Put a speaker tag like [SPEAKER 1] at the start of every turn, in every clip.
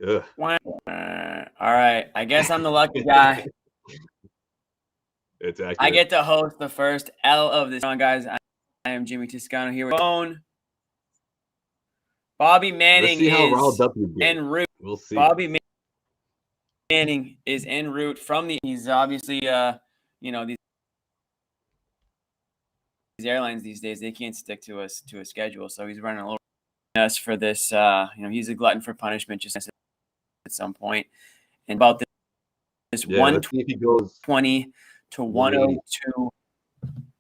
[SPEAKER 1] Ugh.
[SPEAKER 2] All right. I guess I'm the lucky guy.
[SPEAKER 1] It's accurate.
[SPEAKER 2] I get to host the first L of this song, guys. I am Jimmy Toscano here with Bone. Bobby Manning
[SPEAKER 1] Let's see how riled
[SPEAKER 2] is
[SPEAKER 1] up you get.
[SPEAKER 2] en route.
[SPEAKER 1] We'll see.
[SPEAKER 2] Bobby Manning is en route from the. He's obviously, these airlines these days, they can't stick to a schedule, so he's running a little us for this. He's a glutton for punishment just at some point. And about this 120 to 102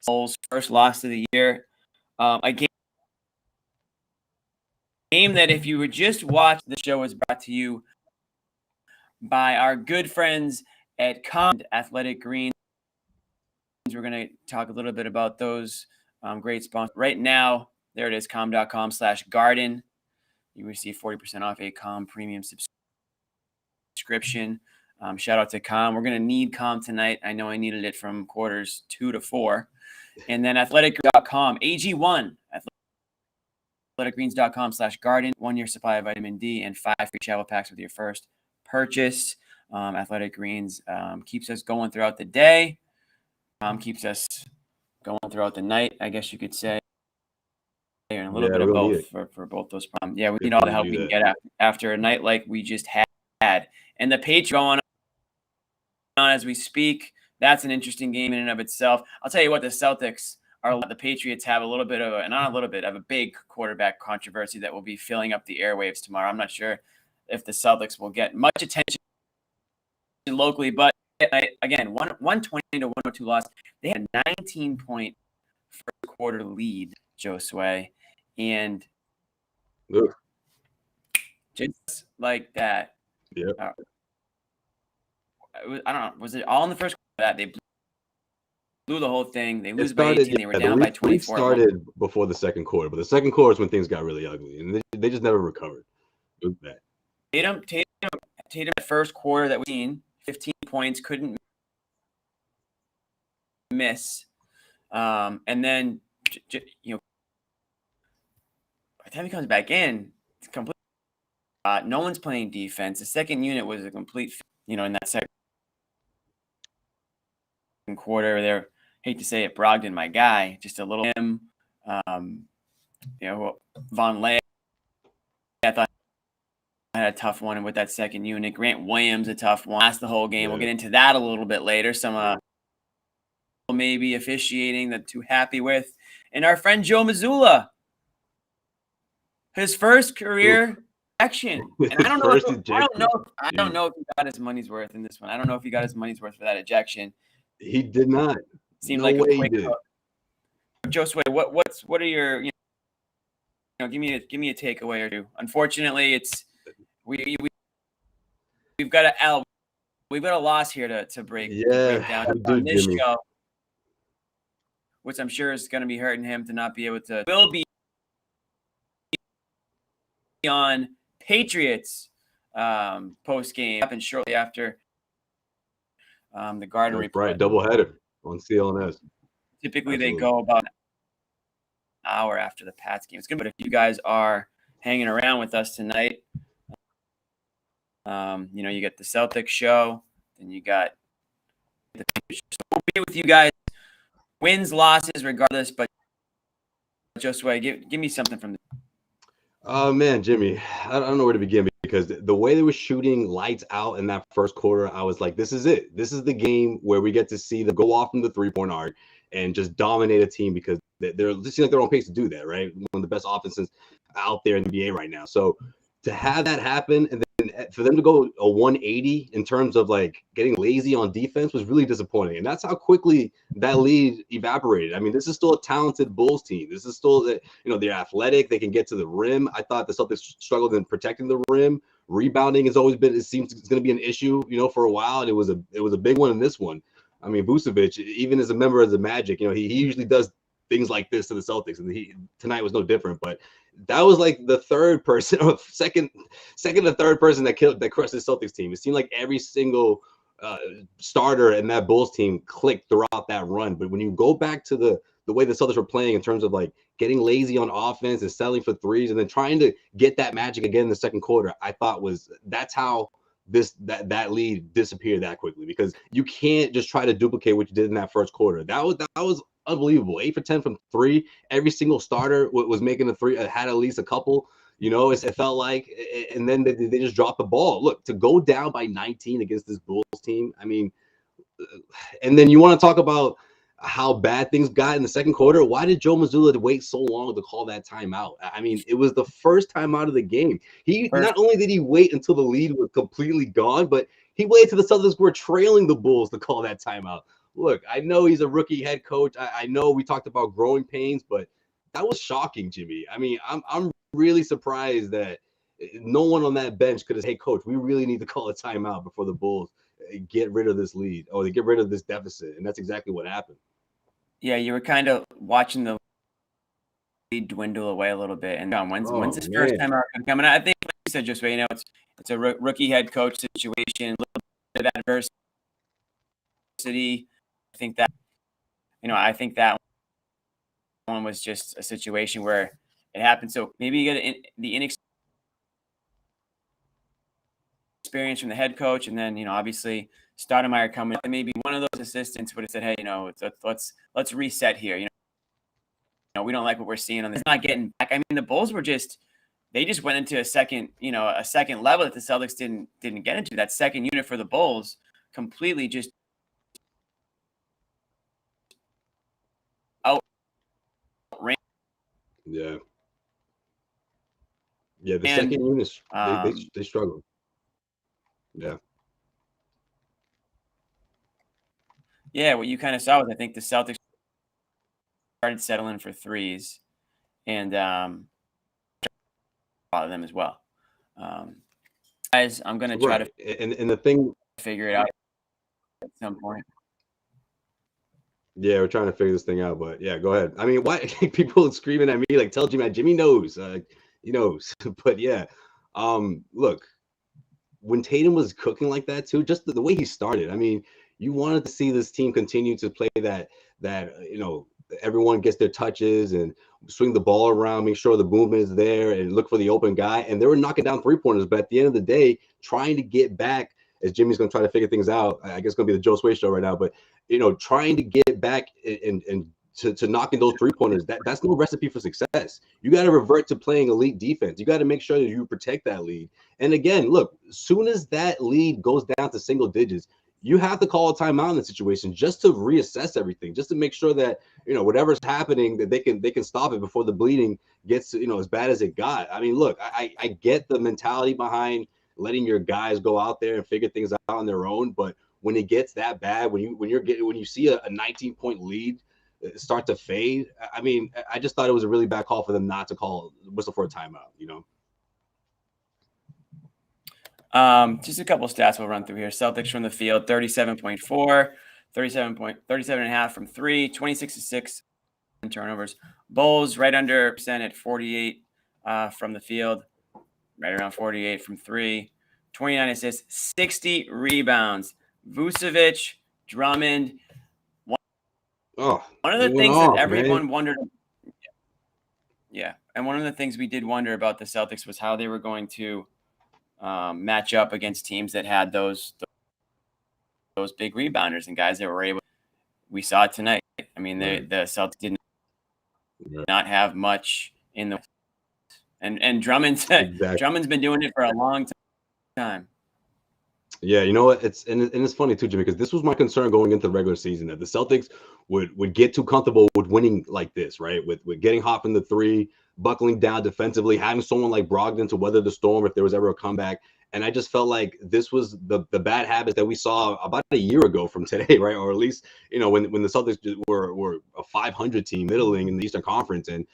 [SPEAKER 2] Bulls first loss of the year. A game that if you would just watch, the show is brought to you by our good friends at Athletic Greens. We're going to talk a little bit about those great sponsors. Right now, there it is, com.com/garden. You receive 40% off a Com premium subscription. Shout out to Com. We're going to need Com tonight. I know I needed it from quarters 2 to 4. And then athletic.com, AG1, athleticgreens.com/garden, 1 year supply of vitamin D and 5 free travel packs with your first purchase. Athletic Greens keeps us going throughout the day. Keeps us going throughout the night, I guess you could say. And a little bit of both for both those problems. Yeah, we need all the help we can get after a night like we just had. And the Patriots going on as we speak. That's an interesting game in and of itself. I'll tell you what, the Celtics are. The Patriots have a big quarterback controversy that will be filling up the airwaves tomorrow. I'm not sure if the Celtics will get much attention locally, but again, 120 to 102 loss. They had a 19-point first quarter lead, Josue, and just like that.
[SPEAKER 1] Yeah.
[SPEAKER 2] I don't know. Was it all in the first quarter? That they blew the whole thing. They lose by 18. They were down by 24.
[SPEAKER 1] It started before the second quarter, but the second quarter is when things got really ugly, and they just never recovered. It was bad.
[SPEAKER 2] Tatum, first quarter that we've seen, 15 points, couldn't miss. And then, by the time he comes back in, it's complete. No one's playing defense. The second unit was a complete, in that second quarter there. Hate to say it, Brogdon, my guy, just a little him. Von Lay, I thought had a tough one with that second unit. Grant Williams, a tough one. That's the whole game. We'll get into that a little bit later. Some maybe officiating that too happy with. And our friend Joe Muzzulla, his first career ejection. And I don't know if he got his money's worth in this one. I don't know if he got his money's worth for that ejection.
[SPEAKER 1] He did not.
[SPEAKER 2] Seemed like a quick hook. Josue, what are your give me a takeaway or two. Unfortunately, it's we've got a L. We've got a loss here to break down on this show, which I'm sure is going to be hurting him to not be able to. Will be on Patriots post game happened shortly after the Garden Report.
[SPEAKER 1] Right, doubleheader on CLNS.
[SPEAKER 2] Typically, they go about an hour after the Pats game. It's good, but if you guys are hanging around with us tonight, you get the Celtics show, then you got the Patriots. So we'll be with you guys, wins, losses, regardless. But Josue, give me something from the.
[SPEAKER 1] Oh man, Jimmy, I don't know where to begin because the way they were shooting lights out in that first quarter, I was like, this is it. This is the game where we get to see them go off from the 3-point arc and just dominate a team because they're just like they're on pace to do that, right? One of the best offenses out there in the NBA right now. So to have that happen and then for them to go a 180 in terms of like getting lazy on defense was really disappointing. And that's how quickly that lead evaporated. I mean, this is still a talented Bulls team. This is still they're athletic. They can get to the rim. I thought the Celtics struggled in protecting the rim. Rebounding has always been, it seems it's going to be an issue, for a while. And it was a big one in this one. I mean, Vucevic, even as a member of the Magic, he usually does things like this to the Celtics, and tonight was no different. But that was like the third person, or second to third person that crushed the Celtics team. It seemed like every single starter in that Bulls team clicked throughout that run. But when you go back to the the way the Celtics were playing in terms of like getting lazy on offense and settling for threes and then trying to get that magic again in the second quarter, I thought that's how that lead disappeared that quickly, because you can't just try to duplicate what you did in that first quarter. That was unbelievable. 8 for 10 from three. Every single starter was making a three, had at least a couple. It felt like, and then they just dropped the ball. Look, to go down by 19 against this Bulls team, I mean, and then you want to talk about how bad things got in the second quarter. Why did Joe Mazzulla wait so long to call that timeout? I mean, it was the first timeout of the game. Not only did he wait until the lead was completely gone, but he waited till the Celtics were trailing the Bulls to call that timeout. Look, I know he's a rookie head coach. I know we talked about growing pains, but that was shocking, Jimmy. I mean, I'm really surprised that no one on that bench could have said, hey, coach, we really need to call a timeout before the Bulls get rid of this lead, or they get rid of this deficit. And that's exactly what happened.
[SPEAKER 2] Yeah, you were kind of watching the lead dwindle away a little bit. And when's this first time out coming? I think, like you said, Josue, it's a rookie head coach situation, a little bit of adversity. I think that one was just a situation where it happened. So maybe you get the inexperience from the head coach, and then obviously Stoudemire coming in. Maybe one of those assistants would have said, "Hey, let's reset here. We don't like what we're seeing on this. Not getting back." I mean, the Bulls they just went into a second level that the Celtics didn't get into. That second unit for the Bulls completely just outran.
[SPEAKER 1] Yeah. Yeah, the second unit, they struggled. Yeah.
[SPEAKER 2] Yeah, what you kind of saw was, I think the Celtics started settling for threes, and a lot of them as well. Guys, I'm going to try to
[SPEAKER 1] and the thing,
[SPEAKER 2] figure it out at some point.
[SPEAKER 1] Yeah, we're trying to figure this thing out, but yeah, go ahead. I mean, why people screaming at me like, tell Jimmy knows, he knows. But yeah, look, when Tatum was cooking like that too, just the way he started, I mean, you wanted to see this team continue to play that everyone gets their touches and swing the ball around, make sure the movement is there, and look for the open guy. And they were knocking down 3-pointers, but at the end of the day, trying to get back, as Jimmy's going to try to figure things out. I guess it's going to be the Josue show right now, but trying to get back and to knocking those 3-pointers, that's no recipe for success. You got to revert to playing elite defense. You got to make sure that you protect that lead. And again, look, as soon as that lead goes down to single digits, you have to call a timeout in the situation just to reassess everything, just to make sure that whatever's happening, that they can stop it before the bleeding gets as bad as it got. I mean, look, I get the mentality behind letting your guys go out there and figure things out on their own, but when it gets that bad, when you see a 19-point lead start to fade, I mean, I just thought it was a really bad call for them not to whistle for a timeout.
[SPEAKER 2] Just a couple of stats we'll run through here. Celtics from the field, 37.4, 37.5 from three, 26-6 turnovers. Bulls right under percent at 48 from the field, right around 48 from three, 29 assists, 60 rebounds. Vucevic, Drummond. One of the things that everyone wondered. Yeah, and one of the things we did wonder about the Celtics was how they were going to match up against teams that had those big rebounders and guys that were able. We saw it tonight. I mean, the Celtics did not have much in the, and Drummond's been doing it for a long time.
[SPEAKER 1] Yeah, you know what? It's funny too, Jimmy, because this was my concern going into the regular season, that the Celtics would get too comfortable with winning like this, right? With getting hot from the three, buckling down defensively, having someone like Brogdon to weather the storm if there was ever a comeback. And I just felt like this was the bad habits that we saw about a year ago from today, right? Or at least, when the Celtics were a 500 team, middling in the Eastern Conference, and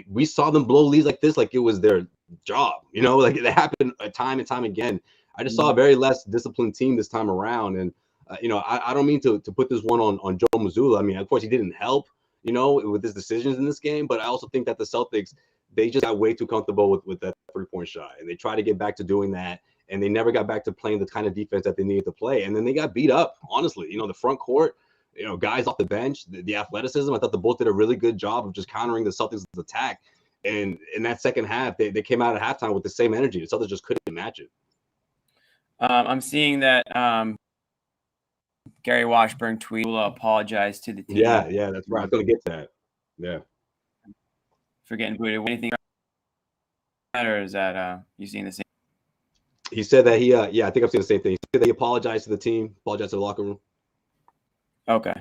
[SPEAKER 1] we saw them blow leads like this, like it was their job, like it happened time and time again. I just saw a very less disciplined team this time around. And, I don't mean to put this one on Joe Mazzulla. I mean, of course, he didn't help, with his decisions in this game. But I also think that the Celtics, they just got way too comfortable with that 3-point shot. And they tried to get back to doing that. And they never got back to playing the kind of defense that they needed to play. And then they got beat up, honestly. The front court, guys off the bench, the athleticism. I thought the both did a really good job of just countering the Celtics' attack. And in that second half, they came out at halftime with the same energy. The Celtics just couldn't match it.
[SPEAKER 2] I'm seeing that Gary Washburn tweet will apologize to the team.
[SPEAKER 1] Yeah, that's right. I was going to get to that. Yeah.
[SPEAKER 2] For getting booted. Anything or is that you seeing the same?
[SPEAKER 1] He said that I think I'm seeing the same thing. He said that he apologized to the team, apologized to the locker room.
[SPEAKER 2] Okay.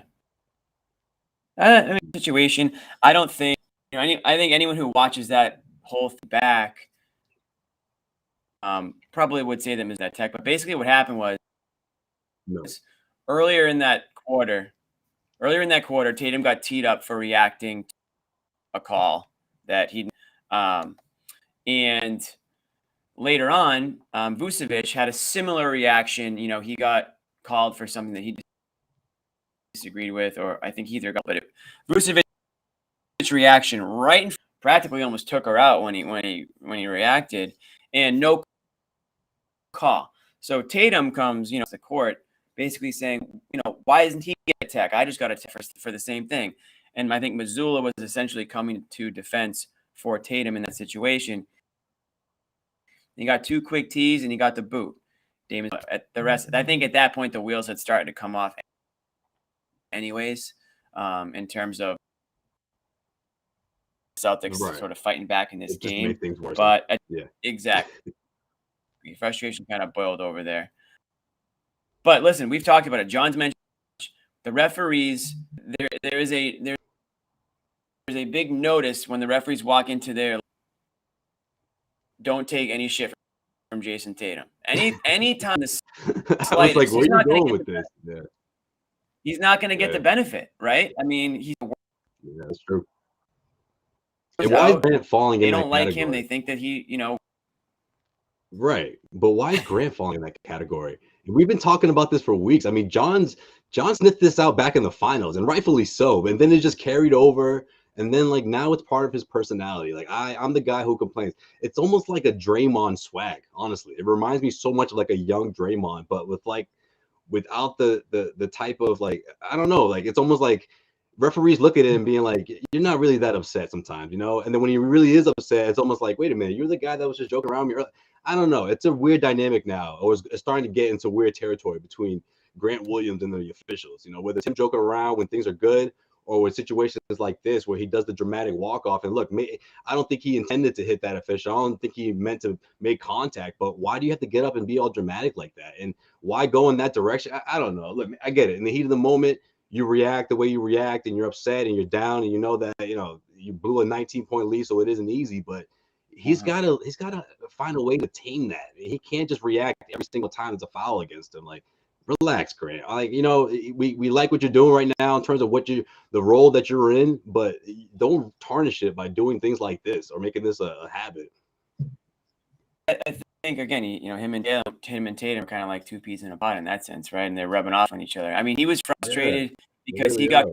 [SPEAKER 2] Situation. I don't think I think anyone who watches that whole thing back probably would say them as that tech. But basically, what happened was earlier in that quarter, Tatum got teed up for reacting to a call that he and later on, Vucevic had a similar reaction. He got called for something that he disagreed with, or I think he either got, but Vucevic's reaction practically almost took her out when he reacted, and no call. So Tatum comes, to the court, basically saying, why isn't he getting a tech? I just got a tech for the same thing. And I think Muzzulla was essentially coming to defense for Tatum in that situation. He got 2 quick tees and he got the boot. Damon, at the rest, I think at that point the wheels had started to come off anyways, in terms of Celtics sort of fighting back in this game.
[SPEAKER 1] Made things worse.
[SPEAKER 2] But exactly. Frustration kind of boiled over there. But listen, we've talked about it. John's mentioned the referees. There's a big notice when the referees walk into their. Don't take any shit from Jason Tatum. Anytime this
[SPEAKER 1] I was like, where are you going with this? Yeah.
[SPEAKER 2] He's not going to get the benefit, right? I mean,
[SPEAKER 1] that's true. And why is Grant falling in that category? They
[SPEAKER 2] don't like him. They think that he,
[SPEAKER 1] Right. But why is Grant falling in that category? We've been talking about this for weeks. I mean, John sniffed this out back in the finals, and rightfully so. And then it just carried over. And then, now it's part of his personality. I'm the guy who complains. It's almost like a Draymond swag, honestly. It reminds me so much of a young Draymond, but without the type of I don't know. It's almost like referees look at it and being like, you're not really that upset sometimes, And then when he really is upset, it's almost like, wait a minute, you're the guy that was just joking around me. I don't know. It's a weird dynamic now, or it's starting to get into weird territory between Grant Williams and the officials. Whether it's him joking around when things are good, or with situations like this where he does the dramatic walk-off. And look, I don't think he intended to hit that official. I don't think he meant to make contact. But why do you have to get up and be all dramatic like that? And why go in that direction? I don't know. Look, I get it. In the heat of the moment, you react the way you react, and you're upset, and you're down, and you know that you blew a 19-point lead, so it isn't easy. But he's gotta find a way to tame that. He can't just react every single time it's a foul against him. Relax, Grant. We like what you're doing right now in terms of the role that you're in, but don't tarnish it by doing things like this or making this a habit.
[SPEAKER 2] I think again, him and Tatum are kind of like two peas in a pod in that sense, right? And they're rubbing off on each other. I mean, he was frustrated because he got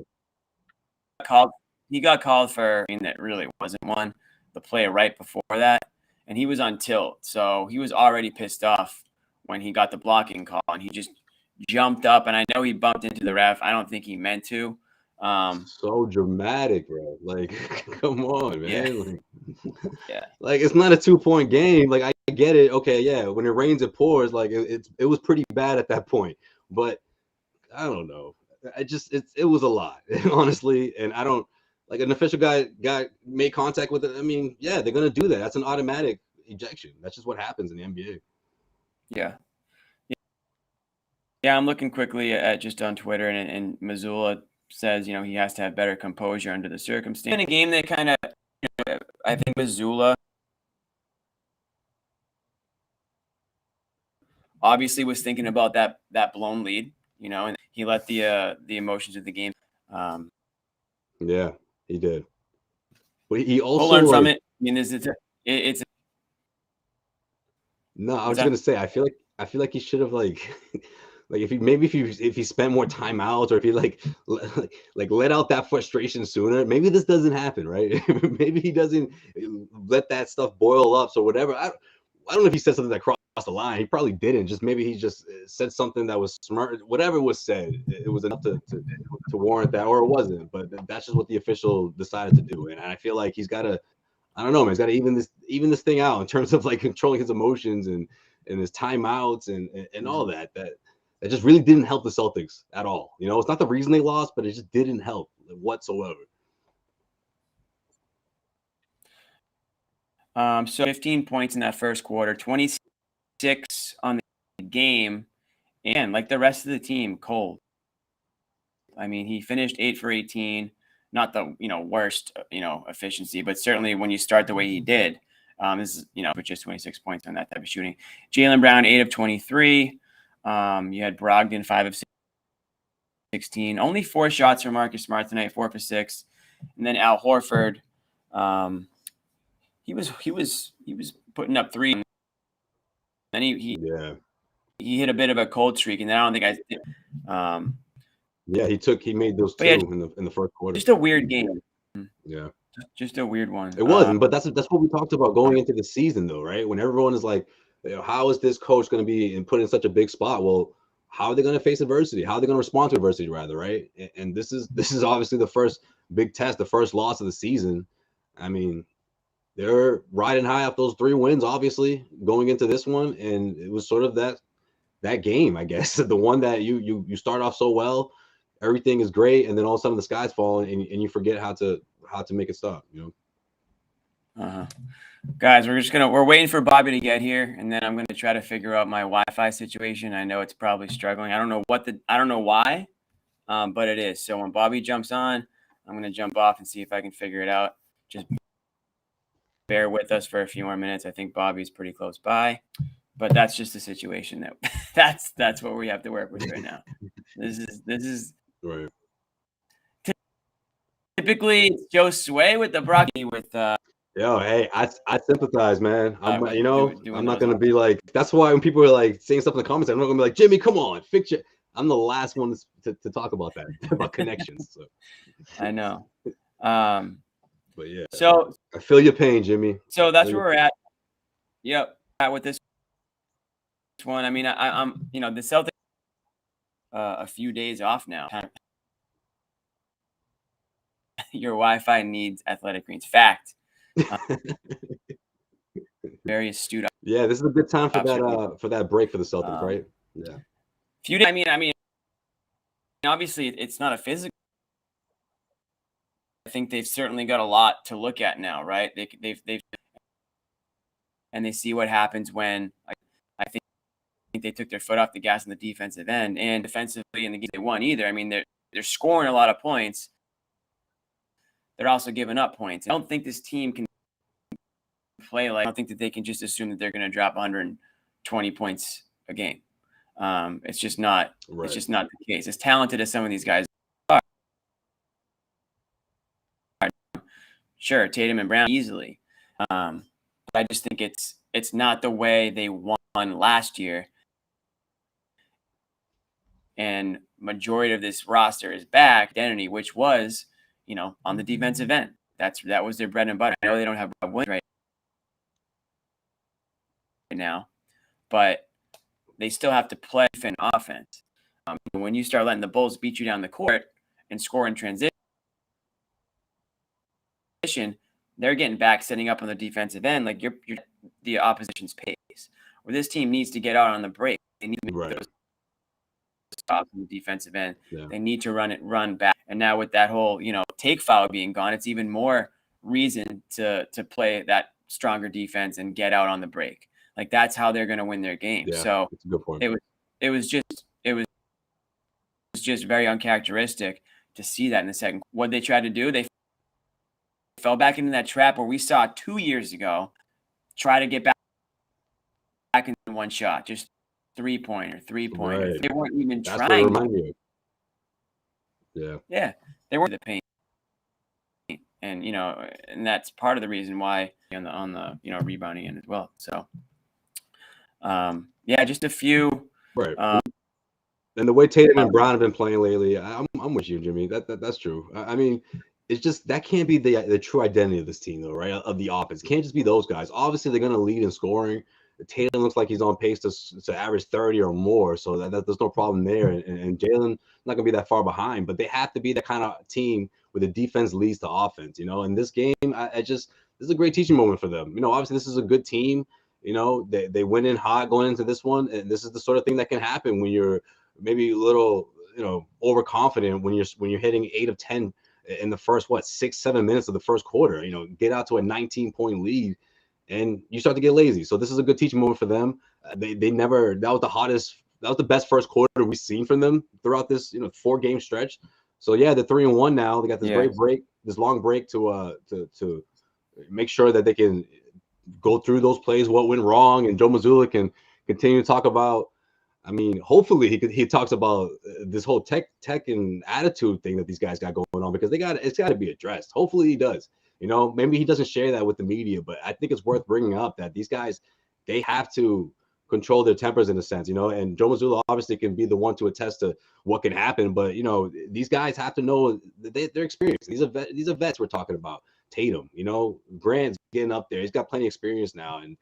[SPEAKER 2] called. He got called for that really wasn't one. The play right before that, and he was on tilt, so he was already pissed off when he got the blocking call, and he just jumped up, and I know he bumped into the ref. I don't think he meant to.
[SPEAKER 1] So dramatic, bro. Come on, man.
[SPEAKER 2] Yeah.
[SPEAKER 1] It's not a 2-point game. I get it. Okay, yeah. When it rains, it pours. It was pretty bad at that point. But I don't know. It was a lot, honestly. And I don't an official guy made contact with it. I mean, yeah, they're gonna do that. That's an automatic ejection. That's just what happens in the NBA.
[SPEAKER 2] Yeah. Yeah, I'm looking quickly at just on Twitter, and Muzzulla says, he has to have better composure under the circumstance. In a game that kind of, I think Muzzulla obviously was thinking about that blown lead, and he let the emotions of the game.
[SPEAKER 1] Yeah, he did. But he also
[SPEAKER 2] we'll learn from it. I mean, it's.
[SPEAKER 1] No, I was gonna say, I feel like he should have if he spent more timeouts, or if he let out that frustration sooner, maybe this doesn't happen, right? Maybe he doesn't let that stuff boil up. So whatever. I don't know if he said something that crossed the line. He probably didn't. Just maybe he just said something that was smart. Whatever was said, it was enough to warrant that, or it wasn't. But that's just what the official decided to do. And I feel like he's got to, I don't know, man, he's got to even this thing out in terms of like controlling his emotions and his timeouts and all that. That just really didn't help the Celtics at all. You know, it's not the reason they lost, but it just didn't help whatsoever.
[SPEAKER 2] So 15 points in that first quarter, 26 on the game, and like the rest of the team, cold. I mean, he finished 8 for 18, not the worst efficiency, but certainly when you start the way he did, this is with just 26 points on that type of shooting. Jaylen Brown 8 of 23. You had Brogdon 5 of 16. Only 4 shots for Marcus Smart tonight, 4 for 6, and then Al Horford. He was putting up 3. Then he hit a bit of a cold streak, and then I don't think
[SPEAKER 1] he made those 2 in the first quarter.
[SPEAKER 2] Just a weird game.
[SPEAKER 1] Yeah,
[SPEAKER 2] just a weird one.
[SPEAKER 1] It wasn't, but that's what we talked about going into the season, though, right? When everyone is like, how is this coach going to be put in such a big spot? Well, how are they going to face adversity? How are they going to respond to adversity, rather, right? And this is obviously the first big test, the first loss of the season. I mean, they're riding high off those 3 wins, obviously, going into this one, and it was sort of that game, I guess, the one that you start off so well, everything is great, and then all of a sudden the sky's falling, and you forget how to make it stop.
[SPEAKER 2] Guys, we're waiting for Bobby to get here, and then I'm gonna try to figure out my Wi-Fi situation. I know it's probably struggling. I don't know why, but it is. So when Bobby jumps on, I'm gonna jump off and see if I can figure it out. Just bear with us for a few more minutes. I think Bobby's pretty close by, but that's just the situation that's what we have to work with right now. This is
[SPEAKER 1] right.
[SPEAKER 2] Typically it's Josue with the Brocky with
[SPEAKER 1] hey, I sympathize, man. I'm I'm not gonna be like, that's why when people are like saying stuff in the comments, I'm not gonna be like, Jimmy, come on, fix it. I'm the last one to talk about that, about connections. So.
[SPEAKER 2] I know.
[SPEAKER 1] But yeah,
[SPEAKER 2] so
[SPEAKER 1] I feel your pain, Jimmy.
[SPEAKER 2] So that's where we're at. Yep, with this one. I mean, I'm the Celtics a few days off now. Your Wi-Fi needs Athletic Greens. Fact. Very astute.
[SPEAKER 1] Yeah, this is a good time for that break for the Celtics, right? Yeah.
[SPEAKER 2] Few days. I mean, obviously it's not a physical. I think they've certainly got a lot to look at now, right? They've and they see what happens when I think they took their foot off the gas in the defensive end, and defensively in the game they won either. I mean, they're scoring a lot of points. They're also giving up points. I don't think this team can play like. I don't think that they can just assume that they're going to drop 120 points a game. It's just not. Right. It's just not the case. As talented as some of these guys are, sure, Tatum and Brown easily. But I just think it's not the way they won last year. And majority of this roster is back identity, which was, on the defensive end. That was their bread and butter. I know they don't have wins right now, but they still have to play offense. When you start letting the Bulls beat you down the court and score in transition, they're getting back, setting up on the defensive end, like you're the opposition's pace. Where this team needs to get out on the break. They need to make those stops on the defensive end. Yeah. They need to run back. And now with that whole, take foul being gone, it's even more reason to play that stronger defense and get out on the break. Like that's how they're going to win their game. Yeah, so
[SPEAKER 1] that's a good point.
[SPEAKER 2] It was just very uncharacteristic to see that in the second. What they tried to do, they fell back into that trap where we saw 2 years ago, try to get back in one shot, just three-pointer. Right. They weren't even trying. What it reminded me of. Yeah, they weren't the paint. And, and that's part of the reason why on the rebounding end as well. So, just a few.
[SPEAKER 1] Right. And the way Tatum and Brown have been playing lately, I'm with you, Jimmy. That's true. I mean, it's just that can't be the true identity of this team, though, right? Of the offense, it can't just be those guys. Obviously, they're going to lead in scoring. Tatum looks like he's on pace to average 30 or more, so there's no problem there. And Jalen not gonna be that far behind, but they have to be that kind of team where the defense leads to offense. In this game, this is a great teaching moment for them. Obviously this is a good team. They went in hot going into this one, and this is the sort of thing that can happen when you're maybe a little overconfident when you're hitting 8 of 10 in the first 6-7 minutes of the first quarter. Get out to a 19-point lead, and you start to get lazy. So this is a good teaching moment for them. They never that was the best first quarter we've seen from them throughout this 4-game stretch. So yeah, they're 3-1 now. They got this great break, this long break to make sure that they can go through those plays, what went wrong, and Joe Muzzulla can continue to talk about. I mean, hopefully he talks about this whole tech and attitude thing that these guys got going on, because it's got to be addressed. Hopefully he does. Maybe he doesn't share that with the media, but I think it's worth bringing up that these guys, they have to control their tempers in a sense, and Joe Muzzulla obviously can be the one to attest to what can happen, but these guys have to know that they're experienced. These are vets we're talking about. Tatum, Grant's getting up there. He's got plenty of experience now, and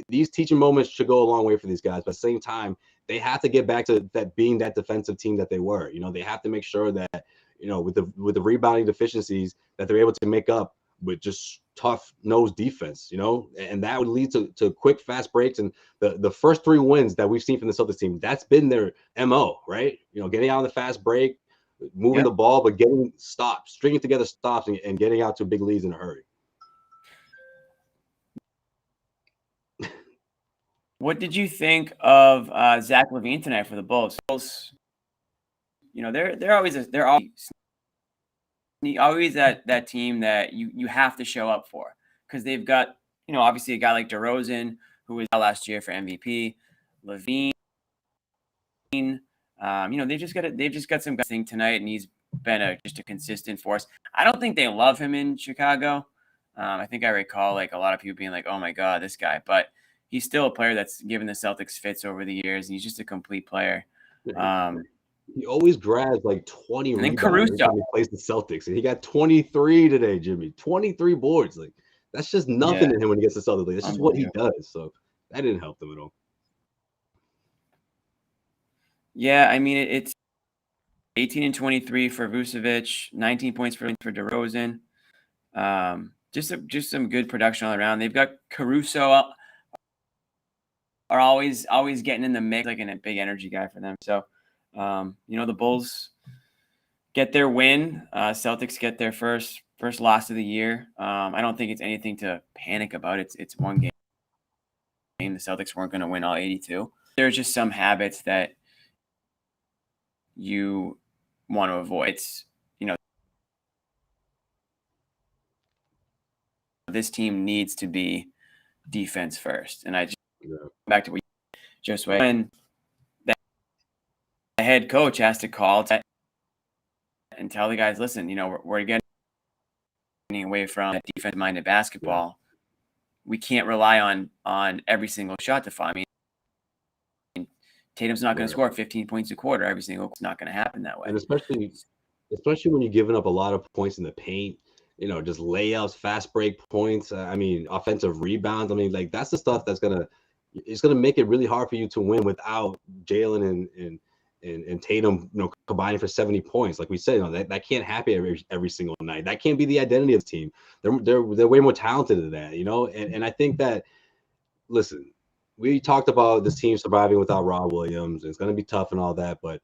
[SPEAKER 1] these teaching moments should go a long way for these guys. But at the same time, they have to get back to that being that defensive team that they were. They have to make sure that with the rebounding deficiencies that they're able to make up with just tough nose defense, and that would lead to quick, fast breaks. And the first 3 wins that we've seen from the Celtics team, that's been their MO, right? Getting out on the fast break, moving the ball, but getting stops, stringing together stops, and getting out to big leads in a hurry.
[SPEAKER 2] What did you think of Zach LaVine tonight for the Bulls? They're always that team that you have to show up for, because they've got obviously a guy like DeRozan, who was out last year for MVP. LaVine, they've just got some guys thing tonight, and he's been just a consistent force. I don't think they love him in Chicago. I think I recall like a lot of people being like, "Oh my God, this guy," but he's still a player that's given the Celtics fits over the years, and he's just a complete player.
[SPEAKER 1] He always grabs like 20
[SPEAKER 2] and then
[SPEAKER 1] rebounds
[SPEAKER 2] Caruso.
[SPEAKER 1] when he plays the Celtics, and he got 23 today, Jimmy. 23 boards. Like, that's just nothing to him when he gets to Celtics. Like, that's just what he does. So that didn't help them at all.
[SPEAKER 2] Yeah, I mean, it's 18 and 23 for Vucevic, 19 points for DeRozan. Just some good production all around. They've got Caruso are always getting in the mix, like a big energy guy for them. So, the Bulls get their win. Celtics get their first loss of the year. I don't think it's anything to panic about. It's one game. The Celtics weren't going to win all 82. There's just some habits that you want to avoid. It's, this team needs to be defense first. And I just back to what Josue, when the head coach has to call and tell the guys, listen, we're getting away from that defense-minded basketball. We can't rely on every single shot to fall. I mean, Tatum's not going to score 15 points a quarter every single. It's not going to happen that way.
[SPEAKER 1] And especially when you're giving up a lot of points in the paint, just layups, fast break points. I mean, offensive rebounds. I mean, like, that's the stuff that's gonna make it really hard for you to win without Jalen and Tatum, combining for 70 points. Like we said, that can't happen every single night. That can't be the identity of the team. They're way more talented than that, And I think that, listen, we talked about this team surviving without Rob Williams. It's going to be tough and all that, but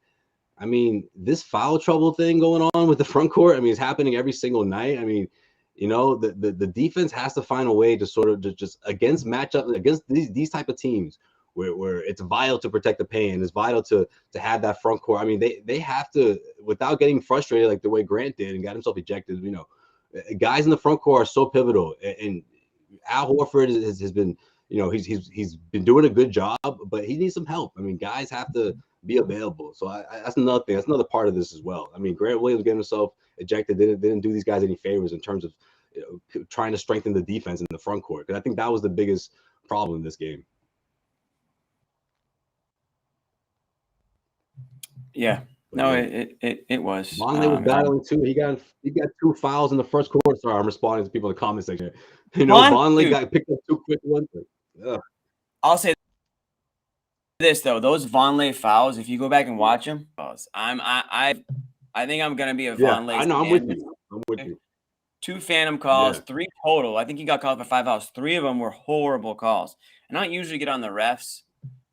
[SPEAKER 1] I mean, this foul trouble thing going on with the front court, I mean, it's happening every single night. I mean, the defense has to find a way to sort of just against matchup against these type of teams where it's vital to protect the paint. It's vital to have that front court. I mean, they have to, without getting frustrated like the way Grant did and got himself ejected. Guys in the front court are so pivotal, and Al Horford has been, he's been doing a good job, but he needs some help. I mean, guys have to be available. So that's another thing. That's another part of this as well. I mean, Grant Williams getting himself ejected didn't do these guys any favors in terms of trying to strengthen the defense in the front court, because I think that was the biggest problem in this game.
[SPEAKER 2] Yeah. No, it was.
[SPEAKER 1] Vonleh was battling too. He got 2 fouls in the first quarter. Sorry, I'm responding to people in the comment section. Vonleh got picked up 2 quick ones.
[SPEAKER 2] I'll say this though, those Vonleh fouls, if you go back and watch them, I think I'm gonna be a Vonleh.
[SPEAKER 1] I know. I'm with you. I'm with you.
[SPEAKER 2] 2 phantom calls,
[SPEAKER 1] Yeah.
[SPEAKER 2] 3 total. I think he got called for 5 fouls. 3 of them were horrible calls. And I don't usually get on the refs,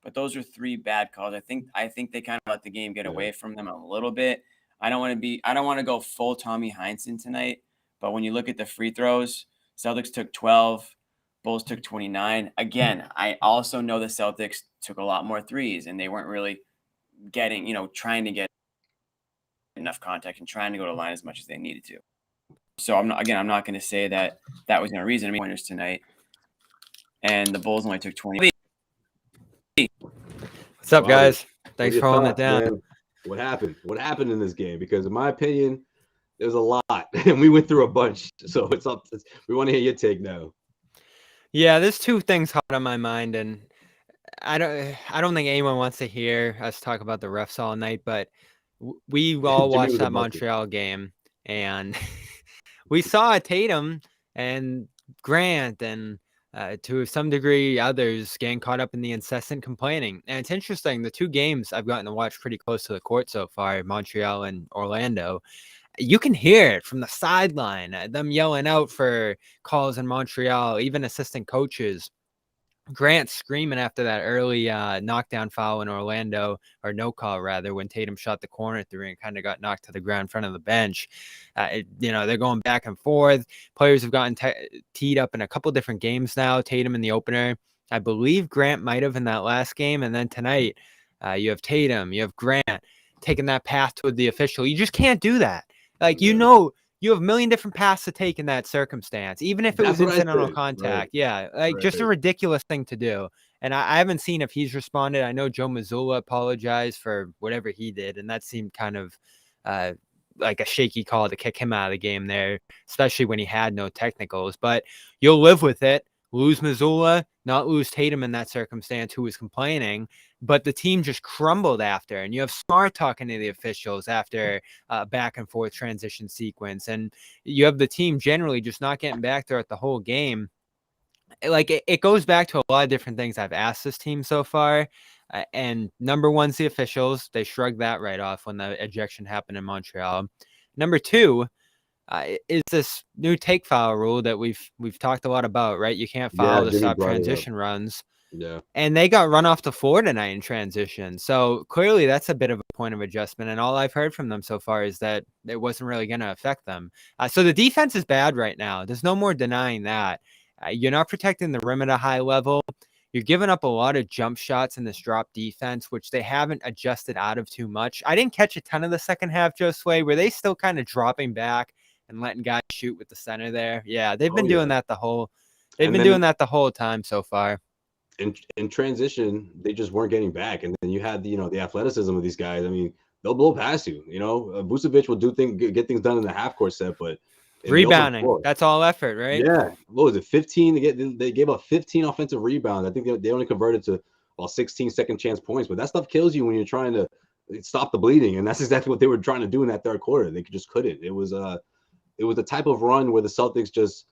[SPEAKER 2] but those are 3 bad calls. I think they kind of let the game get away from them a little bit. I don't want to go full Tommy Heinsohn tonight, but when you look at the free throws, Celtics took 12, Bulls took 29. Again, I also know the Celtics took a lot more threes, and they weren't really getting, trying to get enough contact and trying to go to line as much as they needed to. So I'm not going to say that was no reason. I mean, pointers tonight, and the Bulls only took 20.
[SPEAKER 3] What's up, guys? Thanks for holding it down.
[SPEAKER 1] Man? What happened? What happened in this game? Because in my opinion, there's a lot, and we went through a bunch. So it's up. We want to hear your take now.
[SPEAKER 3] Yeah, there's 2 things hot on my mind, and I don't think anyone wants to hear us talk about the refs all night. But we all watched that Montreal game, and we saw Tatum and Grant and to some degree others getting caught up in the incessant complaining. And it's interesting, the 2 games I've gotten to watch pretty close to the court so far, Montreal and Orlando, you can hear it from the sideline, them yelling out for calls in Montreal, even assistant coaches. Grant screaming after that early knockdown foul in Orlando, or no call rather, when Tatum shot the corner 3 and kind of got knocked to the ground in front of the bench. They're going back and forth. Players have gotten teed up in a couple different games now. Tatum in the opener, I believe Grant might have in that last game. And then tonight, you have Tatum, you have Grant taking that path toward the official. You just can't do that. You have a million different paths to take in that circumstance, even if it was incidental contact. Right. Yeah, just a ridiculous thing to do. And I haven't seen if he's responded. I know Joe Muzzulla apologized for whatever he did, and that seemed kind of like a shaky call to kick him out of the game there, especially when he had no technicals. But you'll live with it. Lose Muzzulla, not lose Tatum in that circumstance, who was complaining, but the team just crumbled after. And you have Smart talking to the officials after back and forth transition sequence. And you have the team generally just not getting back there at the whole game. It goes back to a lot of different things I've asked this team so far. And number one's the officials. They shrugged that right off when the ejection happened in Montreal. Number 2, is this new take foul rule that we've talked a lot about, right? You can't foul to stop transition runs.
[SPEAKER 1] Yeah.
[SPEAKER 3] And they got run off the floor tonight in transition. So clearly that's a bit of a point of adjustment. And all I've heard from them so far is that it wasn't really going to affect them. So the defense is bad right now. There's no more denying that. You're not protecting the rim at a high level. You're giving up a lot of jump shots in this drop defense, which they haven't adjusted out of too much. I didn't catch a ton of the second half, Josue. Were they still kind of dropping back and letting guys shoot with the center there? Yeah, they've been doing that the whole time so far.
[SPEAKER 1] In transition, they just weren't getting back, and then you had the athleticism of these guys. I mean, they'll blow past you. Vucevic will get things done in the half court set, but
[SPEAKER 3] rebounding, that's all effort, right?
[SPEAKER 1] Yeah. What was it? 15? They gave up 15 offensive rebounds. I think they only converted to 16 second chance points, but that stuff kills you when you're trying to stop the bleeding, and that's exactly what they were trying to do in that third quarter. They just couldn't. It was the type of run where the Celtics just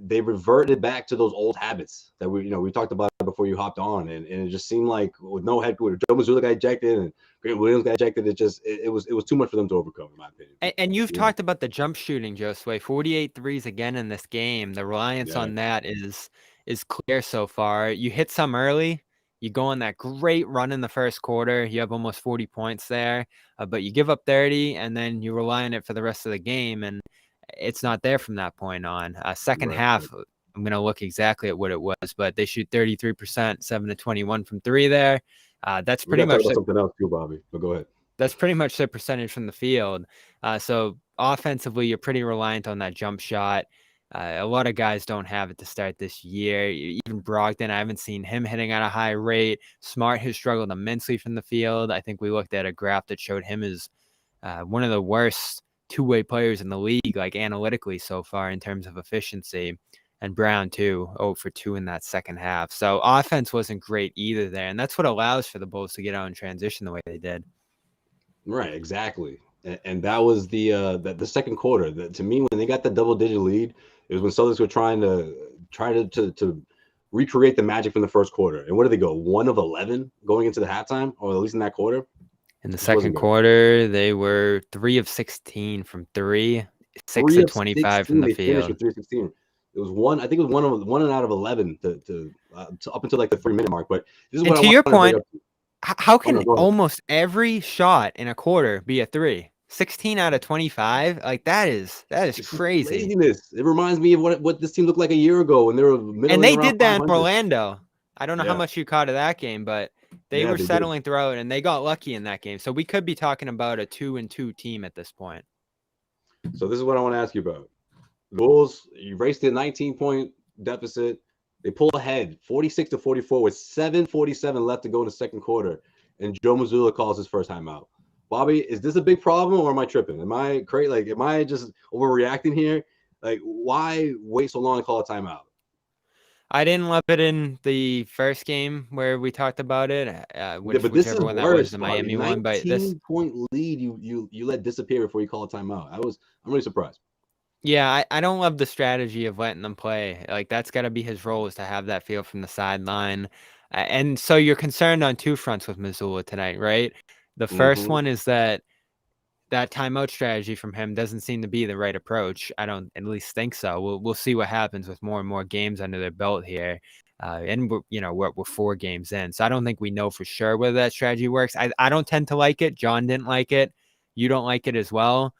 [SPEAKER 1] they reverted back to those old habits that we talked about before you hopped on, and it just seemed like with no head coach, Joe Muzzulla got ejected and Grant Williams got ejected. It was too much for them to overcome, in my opinion.
[SPEAKER 3] And you've talked about the jump shooting, Josue. 48 threes again in this game. The reliance on that is clear so far. You hit some early. You go on that great run in the first quarter. You have almost 40 points there, but you give up 30, and then you rely on it for the rest of the game, and it's not there from that point on. Second half, I'm going to look exactly at what it was, but they shoot 33%, 7-21 from 3 there. That's pretty much
[SPEAKER 1] something else too, Bobby. But go ahead.
[SPEAKER 3] That's pretty much their percentage from the field. So offensively, you're pretty reliant on that jump shot. A lot of guys don't have it to start this year. Even Brogdon, I haven't seen him hitting at a high rate. Smart has struggled immensely from the field. I think we looked at a graph that showed him as one of the worst two-way players in the league, like analytically so far in terms of efficiency. And Brown too, 0 for 2 in that second half. So offense wasn't great either there. And that's what allows for the Bulls to get out in transition the way they did.
[SPEAKER 1] Right, exactly. And that was the second quarter. To me, when they got the double-digit lead, it was when Celtics were trying to recreate the magic from the first quarter. And what did they go? 1 of 11 going into the halftime, or at least in that quarter.
[SPEAKER 3] In the second quarter, they were 3 of 16 from 3, 6 of 25 from the
[SPEAKER 1] they
[SPEAKER 3] field.
[SPEAKER 1] Finished with 3 of 16. It was one. I think it was one out of 11 to up until like the 3-minute mark. But this is what
[SPEAKER 3] to
[SPEAKER 1] I
[SPEAKER 3] your
[SPEAKER 1] want
[SPEAKER 3] point, how can almost every shot in a quarter be a 3? 16 out of 25, like that is crazy.
[SPEAKER 1] Laziness. It reminds me of what this team looked like a year ago when they were
[SPEAKER 3] and they did that in Orlando. I don't know how
[SPEAKER 1] Yeah.
[SPEAKER 3] much you caught of that game, but they were settling throughout, and they got lucky in that game. So we could be talking about a 2-2 team at this point.
[SPEAKER 1] So this is what I want to ask you about. The Bulls, you raced a 19-point deficit. They pull ahead 46-44 with 7:47 left to go in the second quarter, and Joe Muzzulla calls his first timeout. Bobby, is this a big problem, or am I tripping? Am I crazy? Like, am I just overreacting here? Like, why wait so long to call a timeout?
[SPEAKER 3] I didn't love it in the first game where we talked about it.
[SPEAKER 1] But this is
[SPEAKER 3] one that
[SPEAKER 1] worse,
[SPEAKER 3] was the Miami one. But this
[SPEAKER 1] 19-point lead, you let disappear before you call a timeout. I'm really surprised.
[SPEAKER 3] Yeah, I don't love the strategy of letting them play. Like, that's got to be his role, is to have that feel from the sideline. And so you're concerned on 2 fronts with Muzzulla tonight, right? The first one is that timeout strategy from him doesn't seem to be the right approach. I don't at least think so. We'll see what happens with more and more games under their belt here. And we're 4 games in. So I don't think we know for sure whether that strategy works. I don't tend to like it. John didn't like it. You don't like it as well.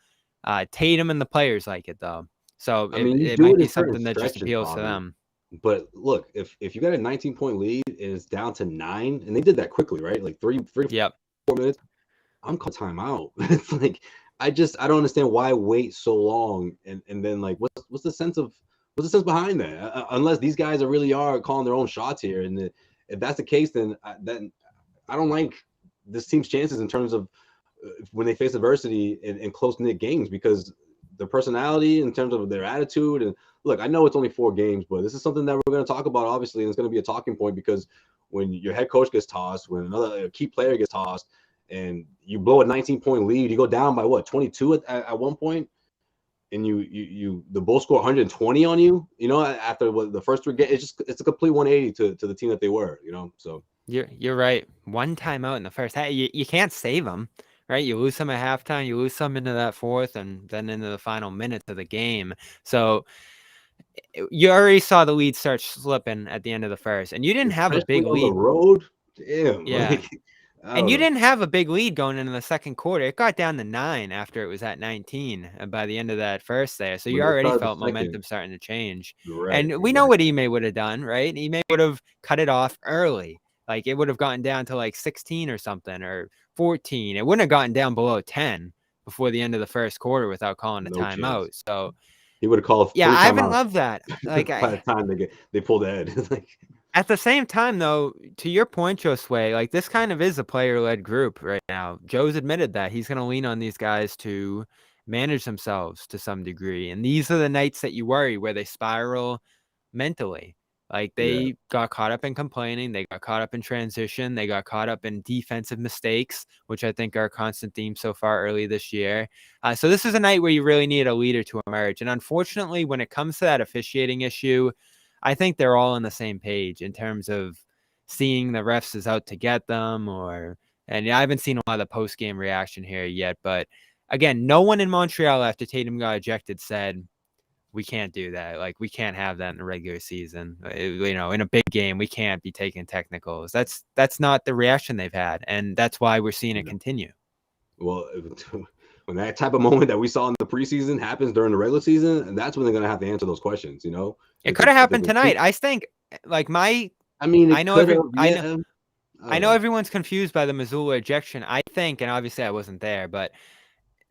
[SPEAKER 3] Tatum and the players like it, though. So it might be something that just appeals to them.
[SPEAKER 1] But look, if you got a 19-point lead and it's down to 9, and they did that quickly, right? Like 3 to 4 minutes, I'm calling timeout. It's like, I don't understand why wait so long, and then like what's the sense behind that? Unless these guys really are calling their own shots here, and if that's the case, then I don't like this team's chances in terms of when they face adversity in close-knit games, because their personality, in terms of their attitude. And look, I know it's only 4 games, but this is something that we're going to talk about, obviously, and it's going to be a talking point, because when your head coach gets tossed, when another key player gets tossed, and you blow a 19-point lead, you go down by 22 at one point, and the Bulls score 120 on you, after the first 3 games. It's a complete 180 to the team that they were, so.
[SPEAKER 3] You're right. 1 timeout in the first half. You can't save them, right? You lose some at halftime, you lose some into that fourth, and then into the final minutes of the game. So you already saw the lead start slipping at the end of the first, and you didn't have a big lead.
[SPEAKER 1] On the road, damn.
[SPEAKER 3] Yeah. And you didn't have a big lead going into the second quarter. It got down to 9 after it was at 19 by the end of that first there. So you already felt momentum starting to change.
[SPEAKER 1] Right,
[SPEAKER 3] and we know what Ime would have done, right? Ime would have cut it off early. Like, it would have gotten down to like 16 or something, or 14. It wouldn't have gotten down below 10 before the end of the first quarter without calling a timeout. So
[SPEAKER 1] he would have called.
[SPEAKER 3] Yeah, I haven't loved that. Like,
[SPEAKER 1] by the time they pulled ahead. Like,
[SPEAKER 3] at the same time, though, to your point, Josue, like, this kind of is a player-led group right now. Joe's admitted that he's going to lean on these guys to manage themselves to some degree. And these are the nights that you worry, where they spiral mentally. Like, they got caught up in complaining. They got caught up in transition. They got caught up in defensive mistakes, which I think are a constant theme so far early this year. So this is a night where you really need a leader to emerge. And unfortunately, when it comes to that officiating issue, I think they're all on the same page in terms of seeing the refs as out to get them, and I haven't seen a lot of the post-game reaction here yet. But again, no one in Montreal after Tatum got ejected said, we can't do that. Like, we can't have that in the regular season. In a big game, we can't be taking technicals. That's not the reaction they've had, and that's why we're seeing it continue.
[SPEAKER 1] Well, when that type of moment that we saw in the preseason happens during the regular season, and that's when they're going to have to answer those questions.
[SPEAKER 3] It could have happened tonight. I think, like, I know everyone's confused by the Muzzulla ejection. I think, and obviously I wasn't there, but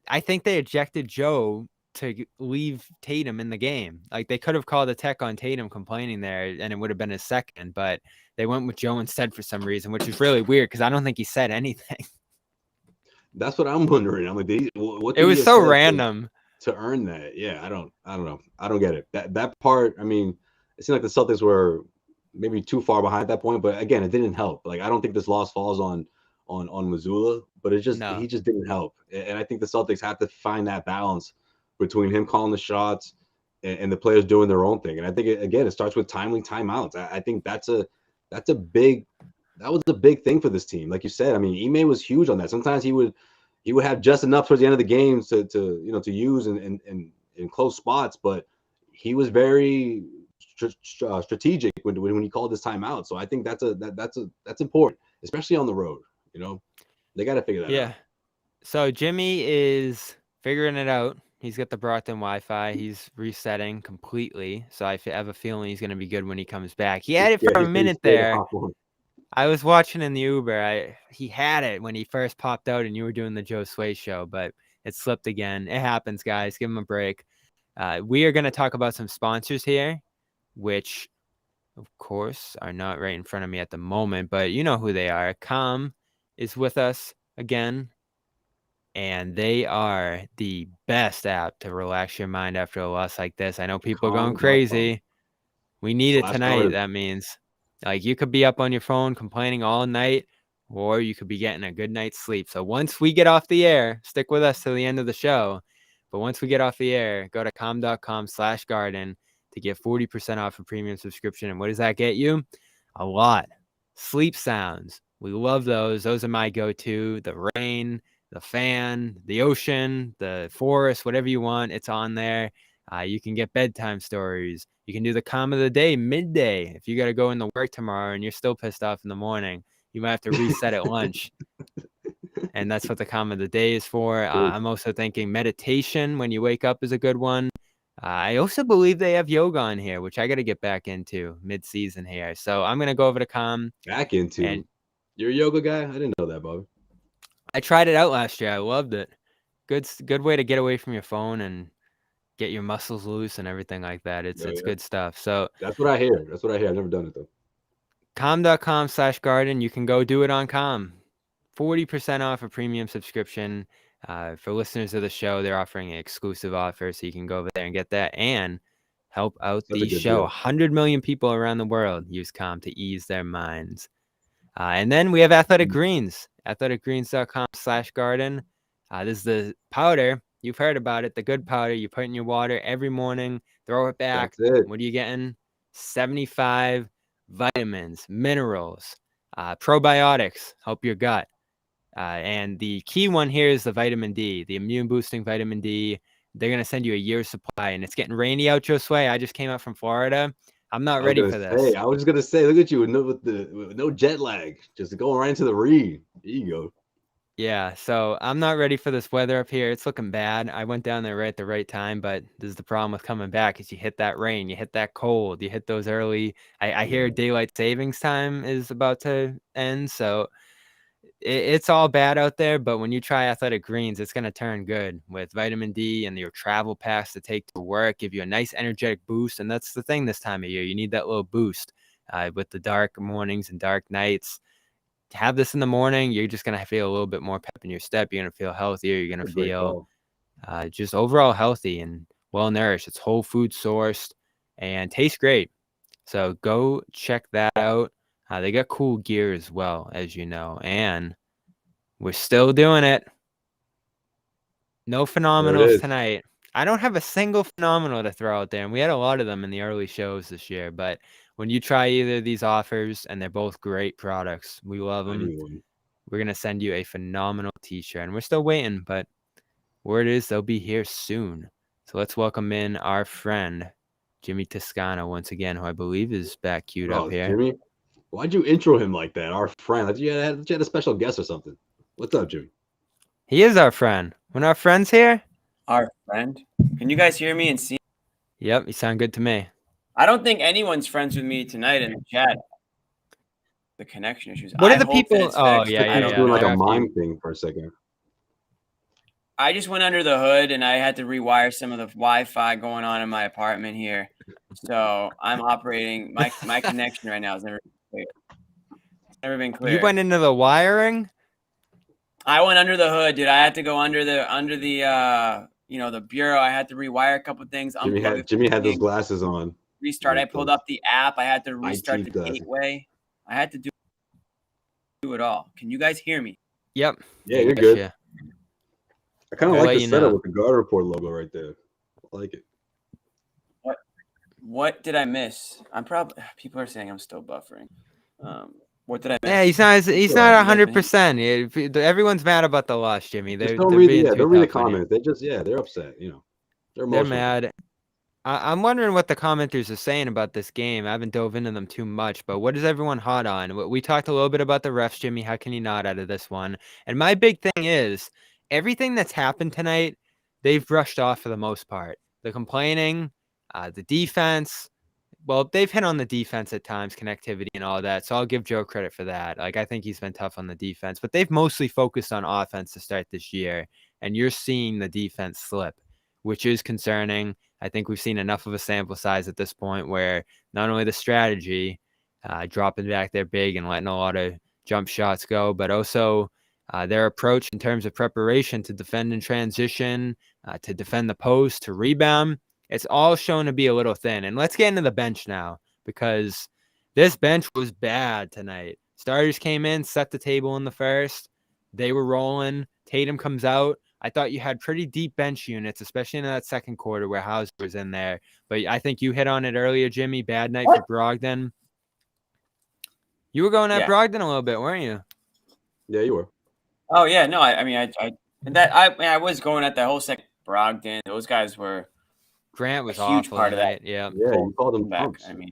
[SPEAKER 3] I think they ejected Joe to leave Tatum in the game. Like, they could have called a tech on Tatum complaining there, and it would have been his second, but they went with Joe instead for some reason, which is really weird because I don't think he said anything.
[SPEAKER 1] That's what I'm wondering. I'm like, what
[SPEAKER 3] it was so random
[SPEAKER 1] to earn that. Yeah, I don't know. I don't get it. That part. I mean, it seemed like the Celtics were maybe too far behind at that point, but again, it didn't help. Like, I don't think this loss falls on Muzzulla, but he just didn't help. And I think the Celtics have to find that balance between him calling the shots and the players doing their own thing. And I think it starts with timely timeouts. I think that was a big thing for this team. Like you said, I mean, Ime was huge on that. Sometimes he would have just enough towards the end of the game to use in close spots, but he was very strategic when he called his timeout. So I think that's important, especially on the road. They got to figure that out.
[SPEAKER 3] So Jimmy is figuring it out. He's got the Brockton Wi-Fi. He's resetting completely. So I have a feeling he's going to be good when he comes back. He had it for a minute there. I was watching in the Uber. He had it when he first popped out and you were doing the Josue show, but it slipped again. It happens, guys. Give him a break. We are going to talk about some sponsors here, which, of course, are not right in front of me at the moment, but you know who they are. Com is with us again. And they are the best app to relax your mind after a loss like this. I know people are going crazy. We need it tonight. That means like you could be up on your phone complaining all night, or you could be getting a good night's sleep. So once we get off the air, stick with us till the end of the show. But once we get off the air, go to com.com/garden to get 40% off a premium subscription. And what does that get you? A lot. Sleep sounds. We love those. Those are my go-to. The rain, the fan, the ocean, the forest, whatever you want, it's on there. You can get bedtime stories. You can do the calm of the day midday. If you got to go into work tomorrow and you're still pissed off in the morning, you might have to reset at lunch. And that's what the calm of the day is for. I'm also thinking meditation when you wake up is a good one. I also believe they have yoga on here, which I got to get back into mid-season here. So I'm going to go over to Calm.
[SPEAKER 1] Back into? And you're a yoga guy? I didn't know that, Bobby.
[SPEAKER 3] I tried it out last year. I loved it. Good way to get away from your phone and get your muscles loose and everything like that. It's good stuff. So
[SPEAKER 1] that's what I hear. I've never done it though.
[SPEAKER 3] Com.com/garden. You can go do it on Com. 40% off a premium subscription. For listeners of the show, they're offering an exclusive offer, so you can go over there and get that and help out the show. Deal. 100 million people around the world use Com to ease their minds. And then we have Athletic Greens. athleticgreens.com/garden. This is the powder. You've heard about it. The good powder you put in your water every morning. Throw it back.
[SPEAKER 1] That's it.
[SPEAKER 3] What are you getting? 75 vitamins, minerals, probiotics. Help your gut. And the key one here is the vitamin D, the immune boosting vitamin D. They're going to send you a year's supply. And it's getting rainy out, Josue. I just came out from Florida. I'm not ready for this.
[SPEAKER 1] I was just gonna say, look at you with no jet lag, just going right into the read. There you go.
[SPEAKER 3] Yeah, so I'm not ready for this weather up here. It's looking bad. I went down there right at the right time, but this is the problem with coming back: is you hit that rain, you hit that cold, you hit those early. I hear daylight savings time is about to end, so it's all bad out there. But when you try Athletic Greens, it's gonna turn good with vitamin D and your travel packs to take to work, give you a nice energetic boost. And that's the thing this time of year. You need that little boost with the dark mornings and dark nights. Have this in the morning, you're just going to feel a little bit more pep in your step. You're going to feel healthier. You're going to feel just overall healthy and well-nourished. It's whole food sourced and tastes great. So go check that out. They got cool gear as well, as you know. And we're still doing it. No phenomenals tonight. I don't have a single phenomenal to throw out there. And we had a lot of them in the early shows this year. But when you try either of these offers, and they're both great products, we love them. We're going to send you a phenomenal t-shirt. And we're still waiting, but word is they'll be here soon. So let's welcome in our friend, Jimmy Toscano, once again, who I believe is back queued up here.
[SPEAKER 1] Jimmy, why'd you intro him like that? Our friend. Like you had a special guest or something. What's up, Jimmy?
[SPEAKER 3] He is our friend. When our friend's here.
[SPEAKER 2] Our friend? Can you guys hear me and see?
[SPEAKER 3] Yep, you sound good to me.
[SPEAKER 2] I don't think anyone's friends with me tonight in the chat. The connection issues.
[SPEAKER 3] What are the people? Oh, yeah.
[SPEAKER 1] I was doing like a mime thing for a second.
[SPEAKER 2] I just went under the hood and I had to rewire some of the Wi-Fi going on in my apartment here. So I'm operating my connection right now has never been clear. It's never been clear.
[SPEAKER 3] You went into the wiring?
[SPEAKER 2] I went under the hood, dude. I had to go under the the bureau. I had to rewire a couple of things.
[SPEAKER 1] Jimmy had those glasses on.
[SPEAKER 2] Restart. I pulled up the app. I had to restart the gateway. I had to do it all. Can you guys hear me?
[SPEAKER 3] Yep.
[SPEAKER 1] Yeah, you're good. Yeah. I kind of like the setup with the Garden Report logo right there. I like it.
[SPEAKER 2] What did I miss? People are saying I'm still buffering. What did I miss?
[SPEAKER 3] Yeah, he's not 100%. Everyone's mad about the loss, Jimmy.
[SPEAKER 1] Just
[SPEAKER 3] They're
[SPEAKER 1] don't read
[SPEAKER 3] being
[SPEAKER 1] the
[SPEAKER 3] too
[SPEAKER 1] don't read the
[SPEAKER 3] tough on you.
[SPEAKER 1] comments. They're upset. They're
[SPEAKER 3] They're
[SPEAKER 1] emotional.
[SPEAKER 3] mad. I'm wondering what the commenters are saying about this game. I haven't dove into them too much, but what is everyone hot on? We talked a little bit about the refs, Jimmy. How can you not out of this one? And my big thing is everything that's happened tonight, they've brushed off for the most part. The complaining, the defense. Well, they've hit on the defense at times, connectivity and all that. So I'll give Joe credit for that. Like, I think he's been tough on the defense, but they've mostly focused on offense to start this year. And you're seeing the defense slip, which is concerning. I think we've seen enough of a sample size at this point where not only the strategy, dropping back there big and letting a lot of jump shots go, but also their approach in terms of preparation to defend in transition, to defend the post, to rebound. It's all shown to be a little thin. And let's get into the bench now because this bench was bad tonight. Starters came in, set the table in the first. They were rolling. Tatum comes out. I thought you had pretty deep bench units, especially in that second quarter where Hauser was in there. But I think you hit on it earlier, Jimmy. Bad night for Brogdon. You were going at Brogdon a little bit, weren't you?
[SPEAKER 1] Yeah, you were.
[SPEAKER 2] Oh yeah, no. I was going at that whole second. Brogdon, those guys were.
[SPEAKER 3] Grant was
[SPEAKER 2] a huge
[SPEAKER 3] awful
[SPEAKER 2] part
[SPEAKER 3] tonight.
[SPEAKER 2] of that.
[SPEAKER 3] Yeah,
[SPEAKER 1] you called him
[SPEAKER 2] back.
[SPEAKER 1] pumps.
[SPEAKER 2] I mean,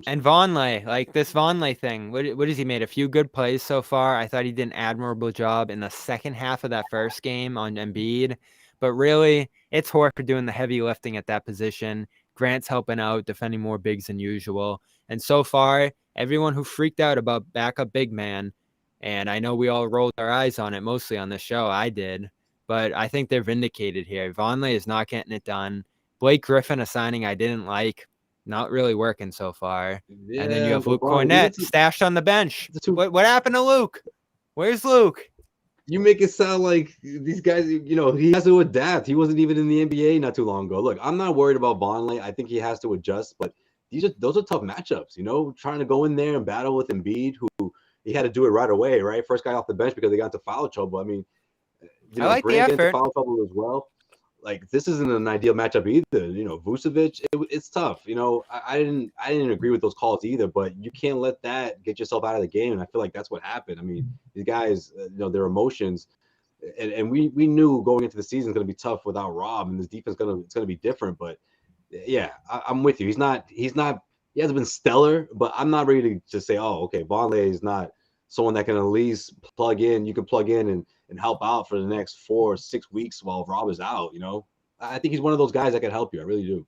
[SPEAKER 3] and Vonleh, like this Vonleh thing, what has he made? A few good plays so far. I thought he did an admirable job in the second half of that first game on Embiid. But really, it's Horford doing the heavy lifting at that position. Grant's helping out, defending more bigs than usual. And so far, everyone who freaked out about backup big man, and I know we all rolled our eyes on it mostly on this show, I did, but I think they're vindicated here. Vonleh is not getting it done. Blake Griffin, a signing I didn't like. Not really working so far.
[SPEAKER 1] Yeah,
[SPEAKER 3] and then you have Luke
[SPEAKER 1] Brian,
[SPEAKER 3] Cornett stashed on the bench. What happened to Luke? Where's Luke?
[SPEAKER 1] You make it sound like these guys, he has to adapt. He wasn't even in the NBA not too long ago. Look, I'm not worried about Vonleh. I think he has to adjust, but those are tough matchups, trying to go in there and battle with Embiid, who he had to do it right away, right? First guy off the bench because they got into foul trouble. I mean,
[SPEAKER 3] I like
[SPEAKER 1] Grant
[SPEAKER 3] the effort.
[SPEAKER 1] into foul trouble as well. Like, this isn't an ideal matchup either. Vucevic, it's tough. I didn't agree with those calls either, but you can't let that get yourself out of the game. And I feel like that's what happened. I mean, these guys, their emotions, and we knew going into the season is going to be tough without Rob, and this defense it's going to be different. But yeah, I'm with you. He hasn't been stellar, but I'm not ready to just say, oh, okay, Vonleh is not someone that can at least plug in. You can plug in and help out for the next 4 or 6 weeks while Rob is out. I think he's one of those guys that can help you. I really do.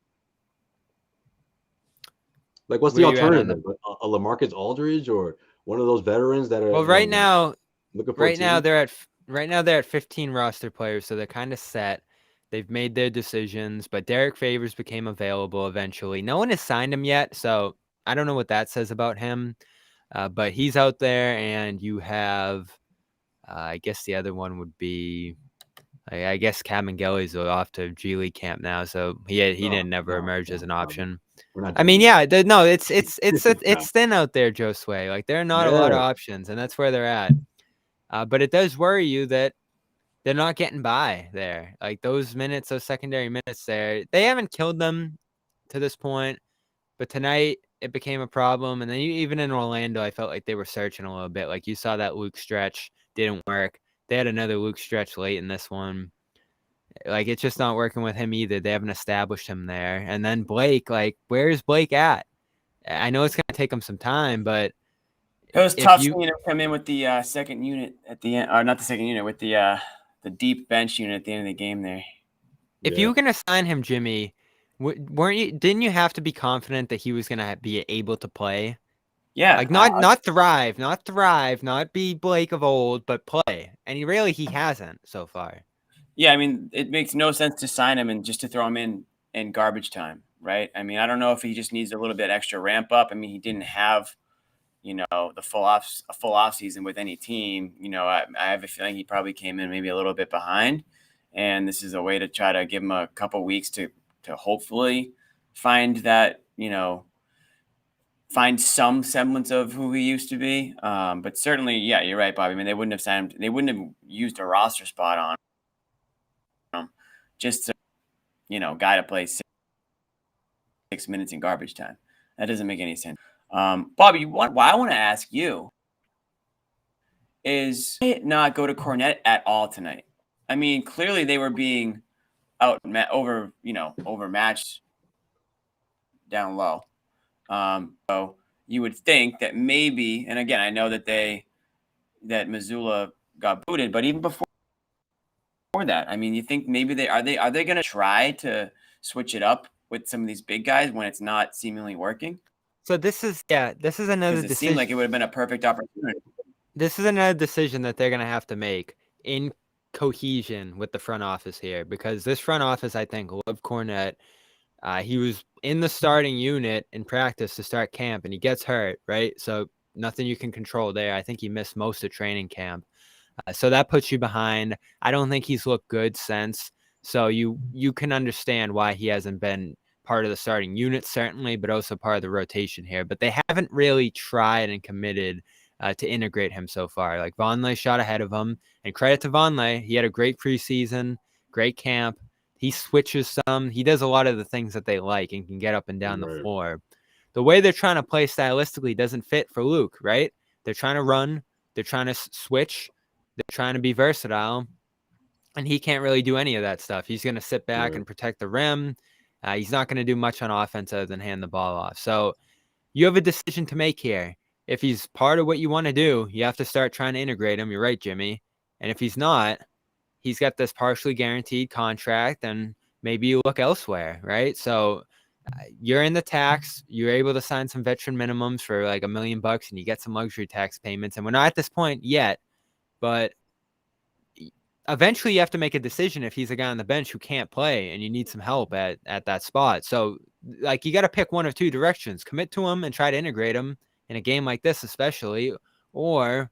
[SPEAKER 1] Like, what's the alternative? A LaMarcus Aldridge or one of those veterans that are.
[SPEAKER 3] Well, right now
[SPEAKER 1] they're
[SPEAKER 3] at 15 roster players, so they're kind of set. They've made their decisions, but Derek Favors became available eventually. No one has signed him yet, so I don't know what that says about him. But he's out there, and you have. I guess the other one would be, I guess Kabengele's off to G League camp now, so he didn't never emerge as an option. I mean, yeah, it's thin out there, Josue. Like, there are not a lot of options, and that's where they're at. But it does worry you that they're not getting by there. Like, those secondary minutes there, they haven't killed them to this point, but tonight it became a problem. And then even in Orlando, I felt like they were searching a little bit. Like, you saw that Luke stretch didn't work. They had another Luke stretch late in this one. Like, it's just not working with him either. They haven't established him there. And then Blake, like, where's Blake at? I know it's going to take him some time, but
[SPEAKER 2] it was tough seeing him come in with the second unit at the end, or not the second unit, with the deep bench unit at the end of the game there.
[SPEAKER 3] If you were going to sign him, Jimmy, didn't you have to be confident that he was going to be able to play?
[SPEAKER 2] Yeah.
[SPEAKER 3] Like, not thrive, not be Blake of old, but play. And he hasn't so far.
[SPEAKER 2] Yeah, I mean, it makes no sense to sign him and just to throw him in garbage time, right? I mean, I don't know if he just needs a little bit extra ramp up. I mean, he didn't have, a full off season with any team. I have a feeling he probably came in maybe a little bit behind, and this is a way to try to give him a couple weeks to hopefully find that, find some semblance of who he used to be. But certainly, yeah, you're right, Bobby. I mean, they wouldn't have signed him. They wouldn't have used a roster spot on him just to, guy to play 6 minutes in garbage time. That doesn't make any sense. Bobby, what I want to ask you is not go to Cornette at all tonight. I mean, clearly they were being overmatched down low. So you would think that maybe, and again, I know that Muzzulla got booted, but even before that, I mean, you think maybe they are going to try to switch it up with some of these big guys when it's not seemingly working?
[SPEAKER 3] So this is another decision.
[SPEAKER 2] It seemed like it would have been a perfect opportunity.
[SPEAKER 3] This is another decision that they're going to have to make in cohesion with the front office here, because this front office, I think, loved Cornette. He was in the starting unit in practice to start camp, and he gets hurt, right? So nothing you can control there. I think he missed most of training camp. So that puts you behind. I don't think he's looked good since. So you can understand why he hasn't been part of the starting unit, certainly, but also part of the rotation here. But they haven't really tried and committed to integrate him so far. Like Vonleh shot ahead of him, and credit to Vonleh. He had a great preseason, great camp. He switches some. He does a lot of the things that they like and can get up and down the floor. The way they're trying to play stylistically doesn't fit for Luke, right? They're trying to run. They're trying to switch. They're trying to be versatile. And he can't really do any of that stuff. He's going to sit back and protect the rim. He's not going to do much on offense other than hand the ball off. So you have a decision to make here. If he's part of what you want to do, you have to start trying to integrate him. You're right, Jimmy. And if he's not, he's got this partially guaranteed contract, and maybe you look elsewhere, right? So you're in the tax. You're able to sign some veteran minimums for like $1 million, and you get some luxury tax payments. And we're not at this point yet, but eventually you have to make a decision if he's a guy on the bench who can't play and you need some help at that spot. So like you got to pick one of two directions: commit to him and try to integrate him in a game like this, especially, or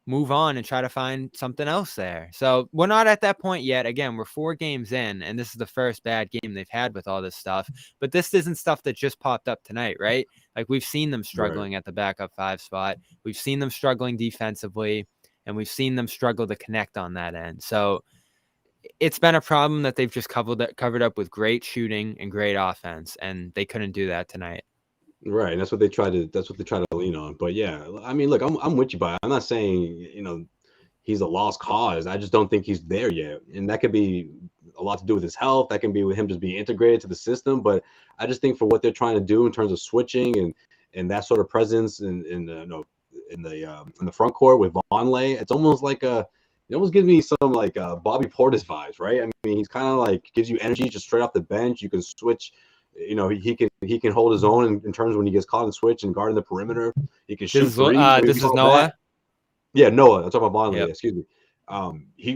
[SPEAKER 3] move on and try to find something else there. So we're not at that point yet. Again, we're 4 games in, and this is the first bad game they've had with all this stuff. But this isn't stuff that just popped up tonight, right? Like we've seen them struggling at the backup 5 spot. We've seen them struggling defensively, and we've seen them struggle to connect on that end. So it's been a problem that they've just covered up with great shooting and great offense, and they couldn't do that tonight.
[SPEAKER 1] Right, and that's what they try to lean on. But yeah, I mean, look, I'm with you, but I'm not saying he's a lost cause. I just don't think he's there yet, and that could be a lot to do with his health. That can be with him just being integrated to the system. But I just think for what they're trying to do in terms of switching and that sort of presence in the front court with Vonleh, it's almost like it almost gives me some like Bobby Portis vibes, right? I mean, he's kind of like gives you energy just straight off the bench. You can switch. He can hold his own in terms when he gets caught in switch and guarding the perimeter. He can shoot three.
[SPEAKER 3] This is Noah.
[SPEAKER 1] Yeah, Noah. I'm talking about Vonleh.
[SPEAKER 3] Yep.
[SPEAKER 1] Excuse me.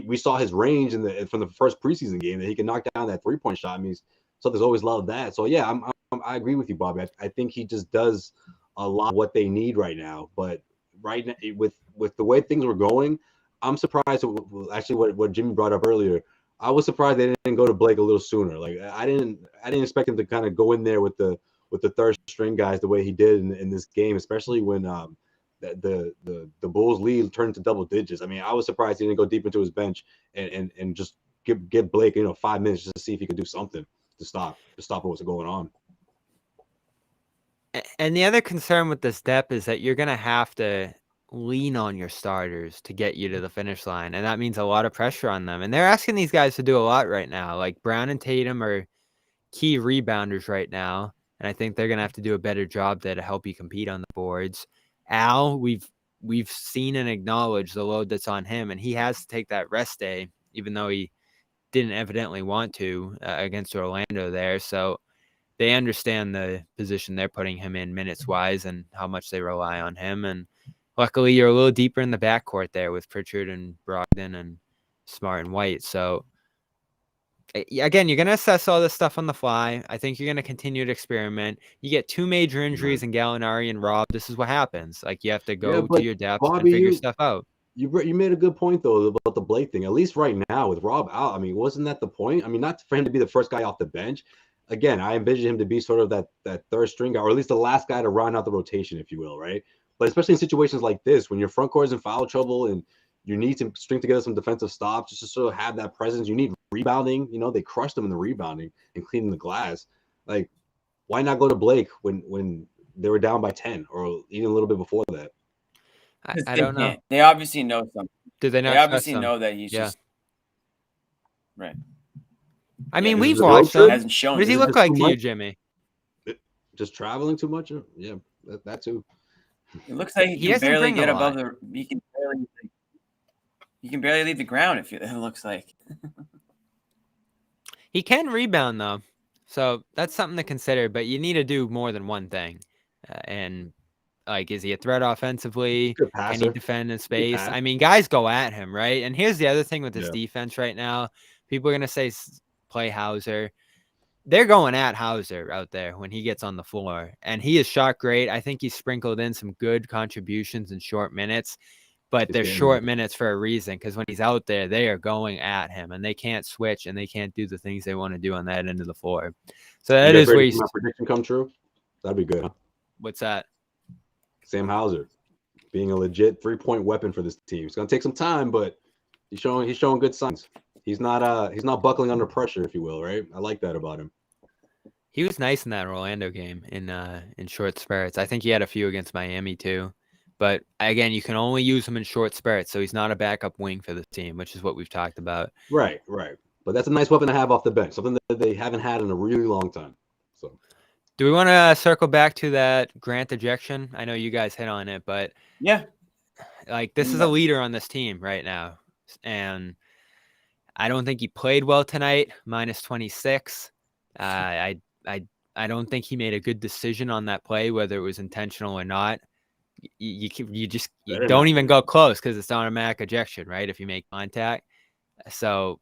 [SPEAKER 1] We saw his range from the first preseason game that he can knock down that 3-point shot. I mean, Celtics always loved that. So yeah, I agree with you, Bobby. I think he just does a lot of what they need right now. But right now, with the way things were going, I'm surprised. Actually, what Jimmy brought up earlier. I was surprised they didn't go to Blake a little sooner. Like I didn't expect him to kind of go in there with the third string guys the way he did in this game, especially when the Bulls lead turned into double digits. I mean, I was surprised he didn't go deep into his bench and just give Blake 5 minutes just to see if he could do something to stop what was going on.
[SPEAKER 3] And the other concern with this depth is that you're gonna have to lean on your starters to get you to the finish line, and that means a lot of pressure on them. And they're asking these guys to do a lot right now. Like Brown and Tatum are key rebounders right now, and I think they're gonna have to do a better job there to help you compete on the boards. Al, we've seen and acknowledged the load that's on him, and he has to take that rest day, even though he didn't evidently want to against Orlando there. So they understand the position they're putting him in minutes wise and how much they rely on him. And luckily, you're a little deeper in the backcourt there with Pritchard and Brogdon and Smart and White. So, again, you're going to assess all this stuff on the fly. I think you're going to continue to experiment. You get 2 major injuries in Gallinari and Rob. This is what happens. Like, you have to go to your depth and figure stuff out.
[SPEAKER 1] You made a good point, though, about the Blake thing. At least right now with Rob out, I mean, wasn't that the point? I mean, not for him to be the first guy off the bench. Again, I envision him to be sort of that third string guy, or at least the last guy to round out the rotation, if you will, right? But especially in situations like this, when your front court is in foul trouble and you need to string together some defensive stops just to sort of have that presence, you need rebounding. They crushed them in the rebounding and cleaning the glass. Like, Why not go to Blake when they were down by 10 or even a little bit before that?
[SPEAKER 3] I don't know.
[SPEAKER 2] They obviously know something.
[SPEAKER 3] Did they not?
[SPEAKER 2] They obviously know that he's just right.
[SPEAKER 3] I mean,
[SPEAKER 1] This is
[SPEAKER 3] we've
[SPEAKER 1] a road
[SPEAKER 3] watched
[SPEAKER 1] trip?
[SPEAKER 3] him.
[SPEAKER 2] Hasn't shown.
[SPEAKER 3] What does he
[SPEAKER 1] Is it
[SPEAKER 3] look
[SPEAKER 1] just
[SPEAKER 3] like
[SPEAKER 1] too
[SPEAKER 3] to you,
[SPEAKER 1] much?
[SPEAKER 3] Jimmy?
[SPEAKER 1] Just traveling too much? Yeah, that too.
[SPEAKER 2] It looks like he can
[SPEAKER 3] doesn't
[SPEAKER 2] barely
[SPEAKER 3] bring a
[SPEAKER 2] get above
[SPEAKER 3] lot.
[SPEAKER 2] the. He can barely leave the ground. It looks like.
[SPEAKER 3] He can rebound though, so that's something to consider. But you need to do more than one thing. And like, is he a threat offensively?
[SPEAKER 1] Good
[SPEAKER 3] Can he
[SPEAKER 1] passer.
[SPEAKER 3] defend in
[SPEAKER 1] Good
[SPEAKER 3] space?
[SPEAKER 1] pass.
[SPEAKER 3] I mean, guys go at him, right? And here's the other thing with this
[SPEAKER 1] Yeah.
[SPEAKER 3] defense right now. People are gonna say play Hauser. They're going at Hauser out there when he gets on the floor, and he is shot great. I think he's sprinkled in some good contributions in short minutes, but they're short minutes for a reason, because when he's out there, they are going at him, and they can't switch, and they can't do the things they want to do on that end of the floor. So that is where
[SPEAKER 1] my prediction come true. That'd be good. Huh?
[SPEAKER 3] What's that?
[SPEAKER 1] Sam Hauser being a legit 3-point weapon for this team. It's gonna take some time, but he's showing good signs. He's not buckling under pressure, if you will, right? I like that about him.
[SPEAKER 3] He was nice in that Orlando game in short spurts. I think he had a few against Miami too. But again, you can only use him in short spurts, so he's not a backup wing for this team, which is what we've talked about.
[SPEAKER 1] Right. But that's a nice weapon to have off the bench, something that they haven't had in a really long time. So,
[SPEAKER 3] do we want to circle back to that Grant ejection? I know you guys hit on it, but
[SPEAKER 2] yeah,
[SPEAKER 3] like, this is a leader on this team right now, and I don't think he played well tonight. Minus 26. I don't think he made a good decision on that play, whether it was intentional or not. You don't even go close because it's automatic ejection, right? If you make contact. So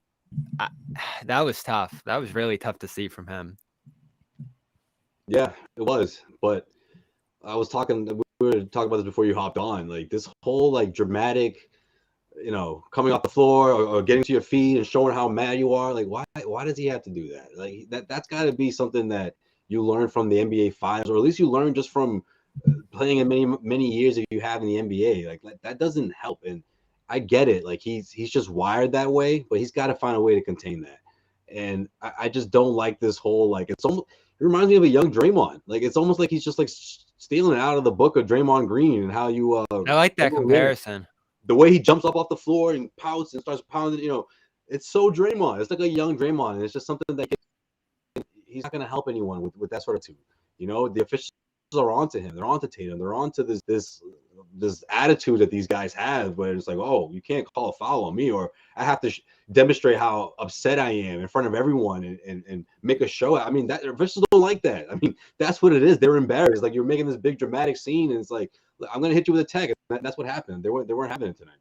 [SPEAKER 3] that was tough. That was really tough to see from him.
[SPEAKER 1] Yeah, it was. But we were talking about this before you hopped on. Like, this whole like dramatic, coming off the floor or getting to your feet and showing how mad you are. Like, why does he have to do that? Like, that's got to be something that you learn from the NBA finals, or at least you learn just from playing in many years that you have in the NBA. Like, that doesn't help. And I get it. Like, he's just wired that way, but he's got to find a way to contain that. And I just don't like this whole, like, it reminds me of a young Draymond. Like, it's almost like he's just like stealing it out of the book of Draymond Green and how you
[SPEAKER 3] I like that comparison.
[SPEAKER 1] The way he jumps up off the floor and pouts and starts pounding, it's so Draymond. It's like a young Draymond, and it's just something that he's not going to help anyone with that sort of attitude. The officials are onto him. They're onto Tatum. They're onto this attitude that these guys have, where it's like, oh, you can't call a foul on me, or I have to demonstrate how upset I am in front of everyone and make a show. I mean, that officials don't like that. I mean, that's what it is. They're embarrassed. Like, you're making this big dramatic scene, and it's like, I'm going to hit you with a tech. That's what happened. They weren't having it tonight.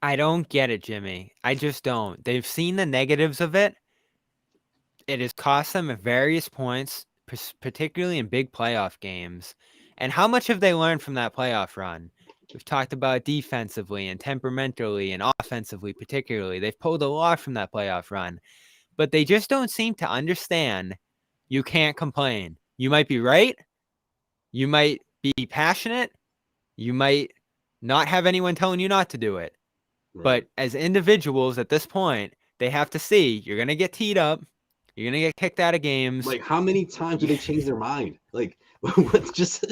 [SPEAKER 3] I don't get it, Jimmy. I just don't. They've seen the negatives of it. It has cost them at various points, particularly in big playoff games. And how much have they learned from that playoff run? We've talked about defensively and temperamentally and offensively, particularly. They've pulled a lot from that playoff run, but they just don't seem to understand you can't complain. You might be right. You might be passionate. You might not have anyone telling you not to do it. Right. But as individuals at this point, they have to see you're going to get teed up. You're going to get kicked out of games.
[SPEAKER 1] Like, how many times do they change their mind? Like, that's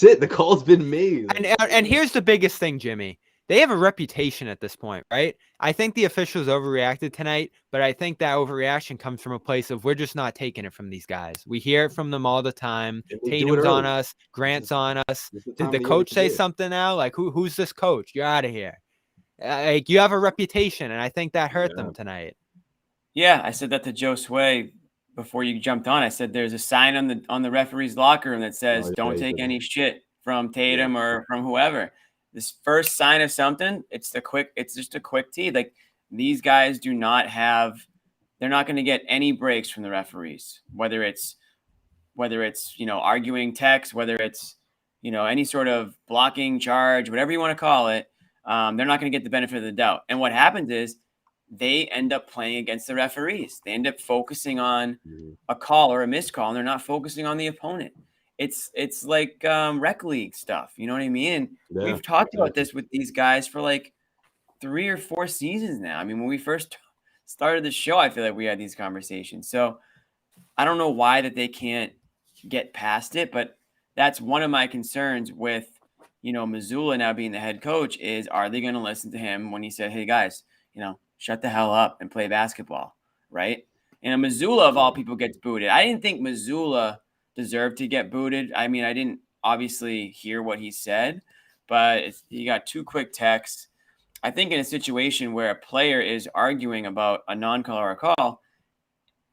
[SPEAKER 1] it. The call's been made.
[SPEAKER 3] And here's the biggest thing, Jimmy. They have a reputation at this point, right? I think the officials overreacted tonight, but I think that overreaction comes from a place of we're just not taking it from these guys. We hear it from them all the time. Tatum's on us. Grant's on us. Did the coach say something now? Like, who's this coach? You're out of here. Like, you have a reputation, and I think that hurt them tonight.
[SPEAKER 2] Yeah, I said that to Josue before you jumped on. I said there's a sign on the referee's locker room that says don't take any shit from Tatum or from whoever. This first sign of something, it's just a quick tee. Like, these guys they're not going to get any breaks from the referees, whether it's arguing text, whether it's any sort of blocking charge, whatever you want to call it. They're not going to get the benefit of the doubt. And what happens is they end up playing against the referees. They end up focusing on a call or a missed call, and they're not focusing on the opponent. It's like rec league stuff. You know what I mean? And we've talked about this with these guys for like 3 or 4 seasons now. I mean, when we first started the show, I feel like we had these conversations. So I don't know why that they can't get past it, but that's one of my concerns with, Muzzulla now being the head coach is, are they going to listen to him when he said, hey guys, shut the hell up and play basketball, right? And Muzzulla of all people gets booted. I didn't think Muzzulla deserved to get booted. I mean, I didn't obviously hear what he said, but he got 2 quick texts. I think in a situation where a player is arguing about a non-call or a call,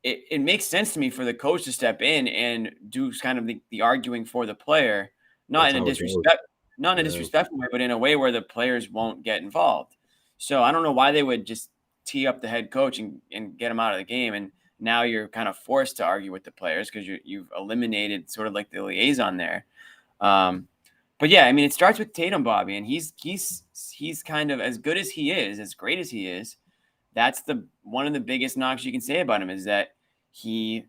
[SPEAKER 2] it makes sense to me for the coach to step in and do kind of the arguing for the player, not in a disrespectful way, but in a way where the players won't get involved. So I don't know why they would just tee up the head coach and get him out of the game. And now you're kind of forced to argue with the players because you've eliminated sort of like the liaison there. But yeah, I mean, it starts with Tatum, Bobby, and he's kind of as good as he is, as great as he is. That's one of the biggest knocks you can say about him is that he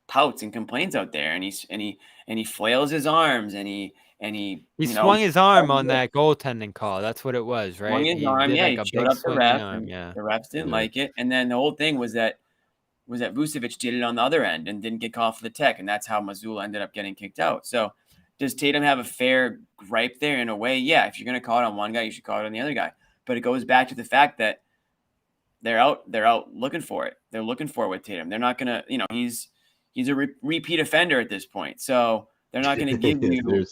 [SPEAKER 2] pouts and complains out there, and he flails his arms, and he
[SPEAKER 3] swung his arm on that goaltending call. That's what it was, right?
[SPEAKER 2] Swung his arm,
[SPEAKER 3] did
[SPEAKER 2] he showed up the ref, and
[SPEAKER 3] yeah.
[SPEAKER 2] the refs didn't like it, and then the whole thing was that Vucevic did it on the other end and didn't get called for the tech, and that's how Muzzulla ended up getting kicked out. So does Tatum have a fair gripe there in a way? Yeah, if you're going to call it on one guy, you should call it on the other guy. But it goes back to the fact that they're out looking for it. They're looking for it with Tatum. They're not going to, he's a repeat offender at this point. So they're not going to give you,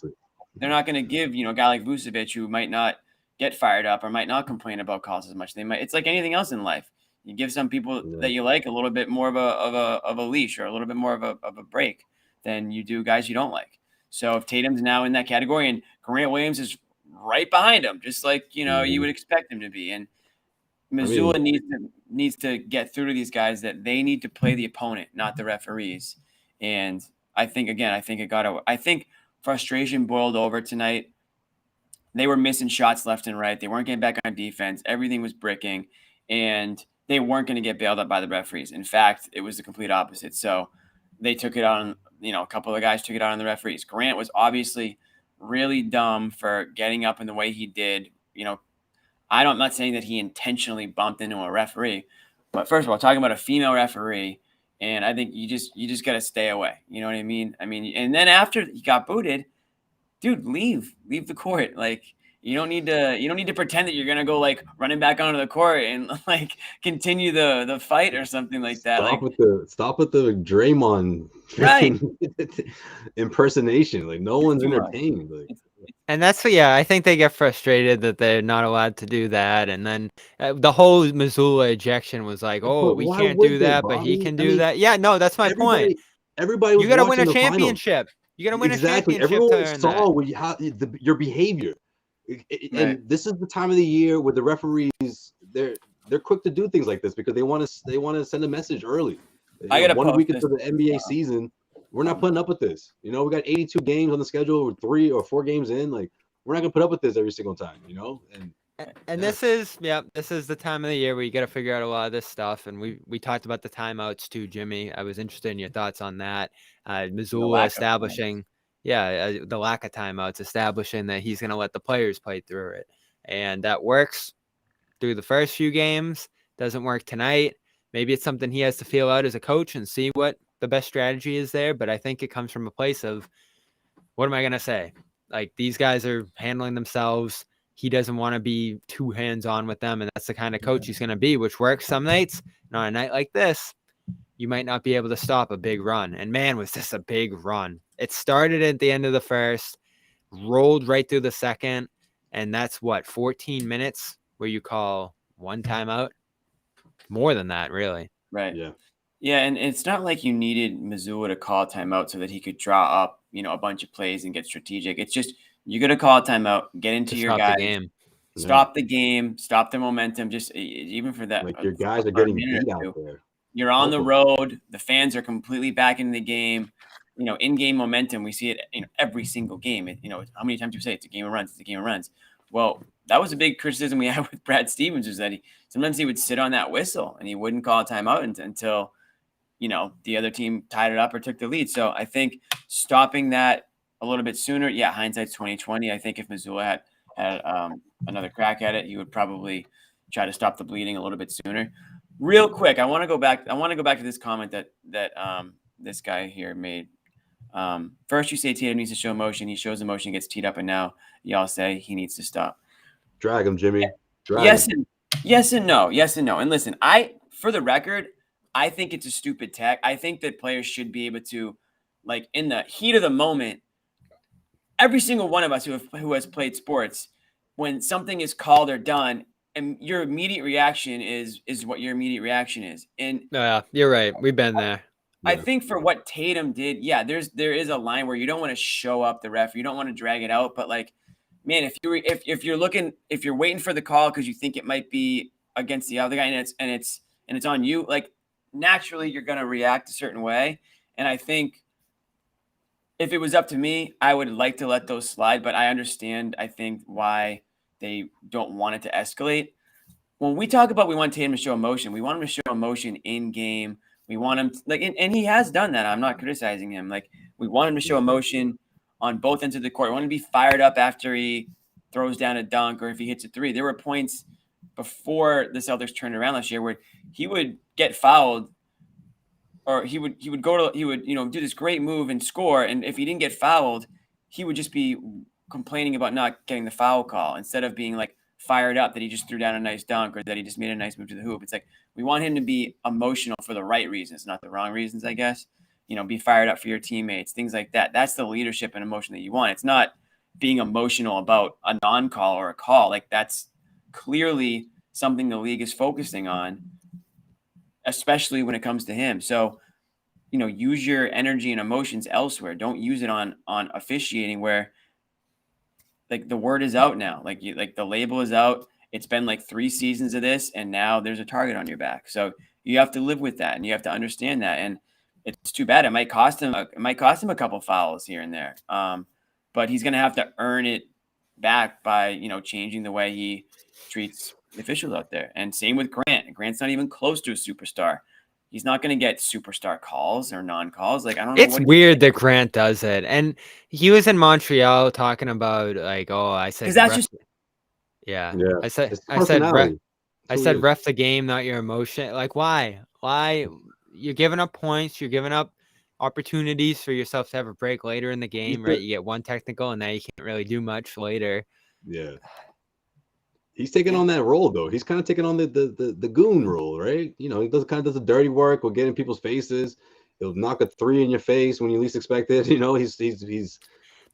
[SPEAKER 2] they're not going to give, a guy like Vucevic who might not get fired up or might not complain about calls as much. It's like anything else in life. You give some people that you like a little bit more of a leash or a little bit more of a break than you do guys you don't like. So if Tatum's now in that category and Grant Williams is right behind him, just like, you would expect him to be. And Missoula needs to get through to these guys that they need to play the opponent, not the referees. And I think frustration boiled over tonight. They were missing shots left and right. They weren't getting back on defense. Everything was bricking, and they weren't going to get bailed out by the referees. In fact, it was the complete opposite. So they took it on, a couple of guys took it out on the referees. Grant was obviously really dumb for getting up in the way he did. I'm not saying that he intentionally bumped into a referee, but first of all, talking about a female referee, and I think you just got to stay away. You know what I mean? And then after he got booted, dude, leave the court. Like, you don't need to pretend that you're going to go like running back onto the court and like continue the fight or something like that.
[SPEAKER 1] Stop with the Draymond impersonation. Like, no one's entertained. Like,
[SPEAKER 3] and that's I think they get frustrated that they're not allowed to do that. And then the whole Muzzulla ejection was like, oh, we can't do that, but he can do that. Yeah, no, that's my point.
[SPEAKER 1] Everybody was
[SPEAKER 3] you got to win a
[SPEAKER 1] championship.
[SPEAKER 3] championship. You got to win a championship.
[SPEAKER 1] Everyone saw your behavior. And this is the time of the year where the referees they're quick to do things like this because they want to send a message early.
[SPEAKER 2] I got
[SPEAKER 1] 1 week into the NBA season. We're not putting up with this. We got 82 games on the schedule. We're 3 or 4 games in. Like, we're not gonna put up with this every single time. And
[SPEAKER 3] this is the time of the year where you got to figure out a lot of this stuff. And we talked about the timeouts too, Jimmy. I was interested in your thoughts on that. Missoula establishing, the lack of timeouts, establishing that he's going to let the players play through it, and that works through the first few games. Doesn't work tonight. Maybe it's something he has to feel out as a coach and see what the best strategy is there. But I think it comes from a place of, what am I going to say? Like, these guys are handling themselves. He doesn't want to be too hands-on with them, and that's the kind of coach he's going to be, which works some nights. And on a night like this, you might not be able to stop a big run. And man, was this a big run. It started at the end of the first, rolled right through the second, and that's 14 minutes where you call one timeout? More than that, really.
[SPEAKER 2] Right. Yeah, and it's not like you needed Missoula to call a timeout so that he could draw up, a bunch of plays and get strategic. It's just, you got to call a timeout, get into your guys, stop the game, stop the momentum. Just even for that,
[SPEAKER 1] like, your guys are getting beat out there.
[SPEAKER 2] You're on the road. The fans are completely back in the game. In-game momentum. We see it, every single game. How many times do you say it's a game of runs? It's a game of runs. Well, that was a big criticism we had with Brad Stevens, is that sometimes he would sit on that whistle and he wouldn't call a timeout until the other team tied it up or took the lead. So I think stopping that a little bit sooner. Yeah, hindsight's 2020. I think if Missoula had another crack at it, he would probably try to stop the bleeding a little bit sooner. Real quick, I want to go back to this comment that this guy here made. First, you say Tatum needs to show emotion. He shows emotion, gets teed up, and now y'all say he needs to stop.
[SPEAKER 1] Drag him, Jimmy. Drag
[SPEAKER 2] yes
[SPEAKER 1] him.
[SPEAKER 2] and yes and no. Yes and no. And listen, for the record, I think it's a stupid tech. I think that players should be able to, like, in the heat of the moment, every single one of us who has played sports, when something is called or done, and your immediate reaction is what your immediate reaction is. And
[SPEAKER 3] Yeah, you're right. We've been there.
[SPEAKER 2] I think for what Tatum did, yeah, there is a line where you don't want to show up the ref, you don't want to drag it out, but like, man, if you're waiting for the call because you think it might be against the other guy and it's on you, like, naturally you're gonna react a certain way. And I think if it was up to me, I would like to let those slide, but I understand, I think, why they don't want it to escalate. When we talk about we want Tatum to show emotion, we want him to show emotion in game. We want him and he has done that. I'm not criticizing him. Like, we want him to show emotion on both ends of the court. We want him to be fired up after he throws down a dunk or if he hits a three. There were points before the Celtics turned around last year where he would get fouled, or he would do this great move and score, and if he didn't get fouled, he would just be complaining about not getting the foul call instead of being like fired up that he just threw down a nice dunk or that he just made a nice move to the hoop. It's like, we want him to be emotional for the right reasons, not the wrong reasons, I guess. Be fired up for your teammates, things like that. That's the leadership and emotion that you want. It's not being emotional about a non-call or a call. Like, that's clearly something the league is focusing on, especially when it comes to him. So, use your energy and emotions elsewhere. Don't use it on officiating where, like, the word is out now. Like, the label is out. It's been like 3 seasons of this, and now there's a target on your back. So you have to live with that, and you have to understand that. And it's too bad. It might cost him a couple fouls here and there. But he's going to have to earn it back by, changing the way he treats the officials out there. And same with Grant. Grant's not even close to a superstar. He's not going to get superstar calls or non-calls. Like, I don't know.
[SPEAKER 3] It's weird that Grant does it. And he was in Montreal talking about, like, I said,
[SPEAKER 2] because that's just,
[SPEAKER 3] yeah.
[SPEAKER 1] I
[SPEAKER 3] said ref the game, not your emotion. Like, why? You're giving up points. You're giving up opportunities for yourself to have a break later in the game, right? You get one technical, and now you can't really do much later.
[SPEAKER 1] Yeah. He's taking on that role, though. He's kind of taking on the goon role, right? He does the dirty work with getting people's faces. He'll knock a 3 in your face when you least expect it. He's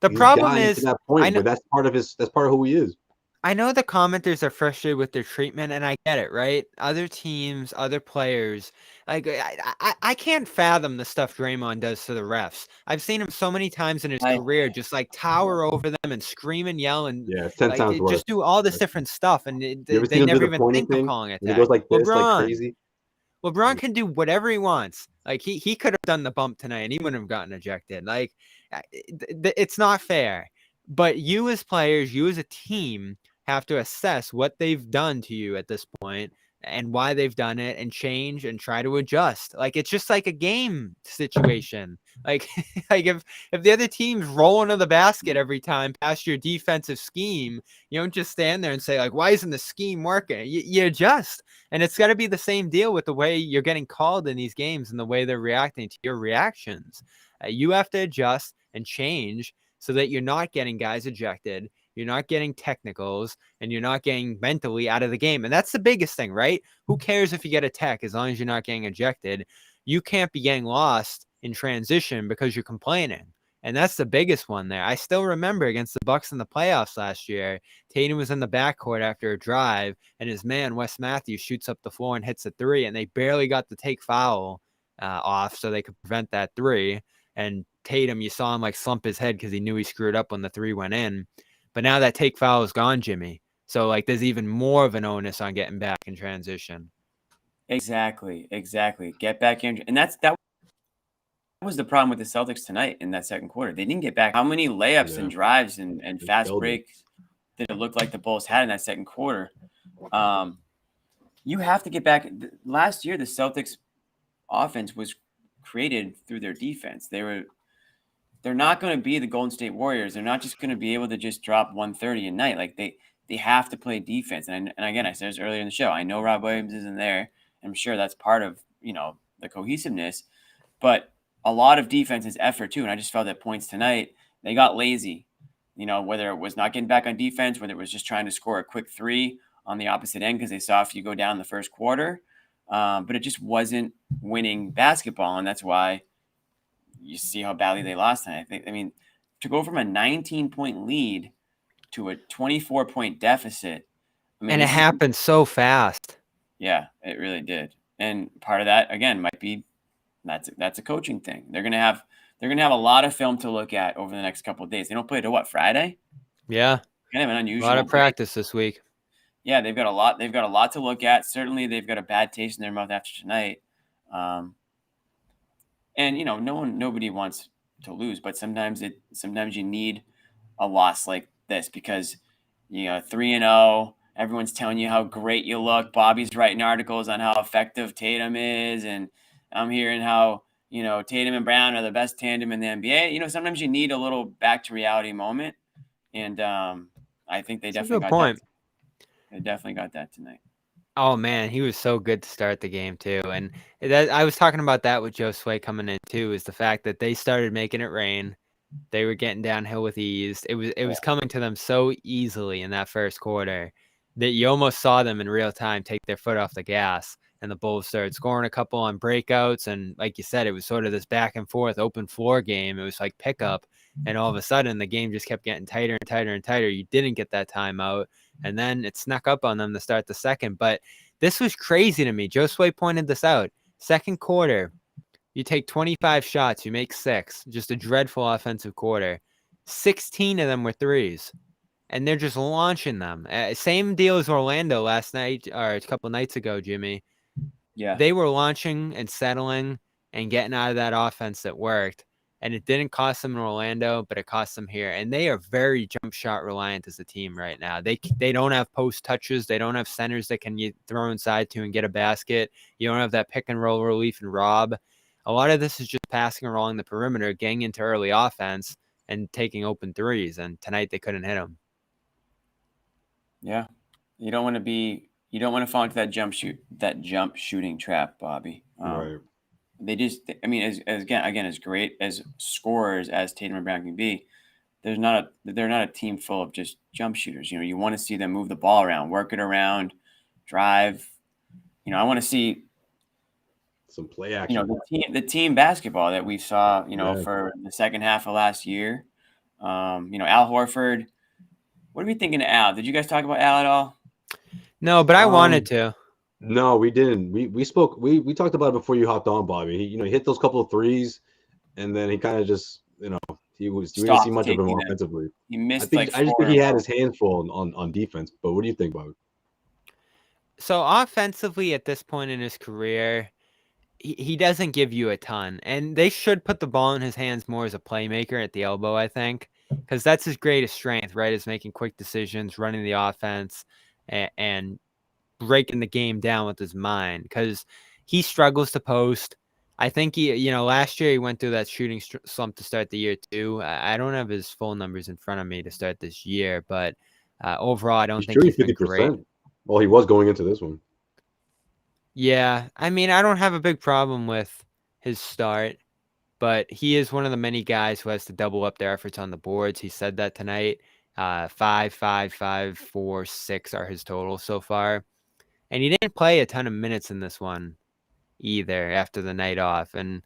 [SPEAKER 3] the problem is
[SPEAKER 1] to that point where that's part of who he is.
[SPEAKER 3] I know the commenters are frustrated with their treatment, and I get it, right? Other teams, other players, like, I can't fathom the stuff Draymond does to the refs. I've seen him so many times in his career, just like tower over them and scream and yell and
[SPEAKER 1] 10 times worse.
[SPEAKER 3] Just do all this different stuff, and they never even think of calling it that.
[SPEAKER 1] He goes like this, like crazy.
[SPEAKER 3] LeBron can do whatever he wants. Like, he could have done the bump tonight, and he wouldn't have gotten ejected. Like, it's not fair. But you as players, you as a team, have to assess what they've done to you at this point and why they've done it, and change and try to adjust. Like, it's just like a game situation. Like, if the other team's rolling to the basket every time past your defensive scheme, you don't just stand there and say, like, why isn't the scheme working? You adjust. And it's got to be the same deal with the way you're getting called in these games and the way they're reacting to your reactions. You have to adjust and change so that you're not getting guys ejected, you're not getting technicals, and you're not getting mentally out of the game. And that's the biggest thing, right? Who cares if you get a tech as long as you're not getting ejected? You can't be getting lost in transition because you're complaining. And that's the biggest one there. I still remember against the Bucks in the playoffs last year, Tatum was in the backcourt after a drive, and his man, Wes Matthews, shoots up the floor and hits a 3, and they barely got the take foul off so they could prevent that 3. And Tatum, you saw him like slump his head because he knew he screwed up when the 3 went in. But now that take foul is gone, Jimmy. So, like, there's even more of an onus on getting back in transition.
[SPEAKER 2] Exactly. Get back in. And that was the problem with the Celtics tonight in that second quarter. They didn't get back. How many layups and drives and fast breaks did it look like the Bulls had in that second quarter? You have to get back. Last year, the Celtics offense was created through their defense. They're not going to be the Golden State Warriors. They're not just going to be able to just drop 130 a night. Like, they have to play defense. And again, I said this earlier in the show, I know Rob Williams isn't there, I'm sure that's part of, the cohesiveness, but a lot of defense is effort too. And I just felt at points tonight, they got lazy, whether it was not getting back on defense, whether it was just trying to score a quick three on the opposite end because they saw if you go down the first quarter. But it just wasn't winning basketball. And that's why you see how badly they lost tonight. To go from a 19-point lead to a 24-point deficit.
[SPEAKER 3] And it happened so fast.
[SPEAKER 2] Yeah, it really did. And part of that, again, might be that's a coaching thing. They're gonna have a lot of film to look at over the next couple of days. They don't play till Friday?
[SPEAKER 3] Yeah.
[SPEAKER 2] Kind of an unusual.
[SPEAKER 3] A lot of practice this week.
[SPEAKER 2] Yeah, they've got a lot to look at. Certainly they've got a bad taste in their mouth after tonight. And nobody wants to lose, but sometimes you need a loss like this because 3-0, everyone's telling you how great you look. Bobby's writing articles on how effective Tatum is, and I'm hearing how Tatum and Brown are the best tandem in the NBA. Sometimes you need a little back to reality moment, and I think they definitely got that. They definitely got that tonight.
[SPEAKER 3] Oh man, he was so good to start the game too, and I was talking about that with Josue coming in too. Is the fact that they started making it rain, they were getting downhill with ease. It was coming to them so easily in that first quarter that you almost saw them in real time take their foot off the gas, and the Bulls started scoring a couple on breakouts, and like you said, it was sort of this back and forth open floor game. It was like pickup, and all of a sudden the game just kept getting tighter and tighter and tighter. You didn't get that timeout. And then it snuck up on them to start the second. But this was crazy to me. Josue pointed this out. Second quarter, you take 25 shots, you make 6. Just a dreadful offensive quarter. 16 of them were threes. And they're just launching them. Same deal as Orlando last night, or a couple nights ago, Jimmy.
[SPEAKER 2] Yeah.
[SPEAKER 3] They were launching and settling and getting out of that offense that worked. And it didn't cost them in Orlando, but it cost them here. And they are very jump shot reliant as a team right now. They don't have post touches. They don't have centers that can throw inside to and get a basket. You don't have that pick and roll relief and rob. A lot of this is just passing along the perimeter, getting into early offense, and taking open threes. And tonight they couldn't hit them.
[SPEAKER 2] Yeah, you don't want to fall into that jump shooting trap, Bobby.
[SPEAKER 1] Right.
[SPEAKER 2] They just, as great as scorers as Tatum and Brown can be, they're not a team full of just jump shooters. You want to see them move the ball around, work it around, drive. I want to see
[SPEAKER 1] some play action.
[SPEAKER 2] The team basketball that we saw, for the second half of last year. Al Horford. What are we thinking of Al? Did you guys talk about Al at all?
[SPEAKER 3] No, but I wanted to.
[SPEAKER 1] No, we didn't. We spoke. We talked about it before you hopped on, Bobby. He hit those couple of threes, and then he kind of just we didn't see much of him offensively.
[SPEAKER 2] He missed.
[SPEAKER 1] I just think he had his hands full on defense. But what do you think, Bobby?
[SPEAKER 3] So offensively, at this point in his career, he doesn't give you a ton, and they should put the ball in his hands more as a playmaker at the elbow. I think because that's his greatest strength, right? Is making quick decisions, running the offense, and breaking the game down with his mind, because he struggles to post. I think he, last year he went through that shooting slump to start the year too. I don't have his full numbers in front of me to start this year, but overall, I don't think he's been great.
[SPEAKER 1] Well, he was going into this one.
[SPEAKER 3] Yeah, I don't have a big problem with his start, but he is one of the many guys who has to double up their efforts on the boards. He said that tonight. 5, 5, 5, 4, 6 are his totals so far. And he didn't play a ton of minutes in this one either after the night off. And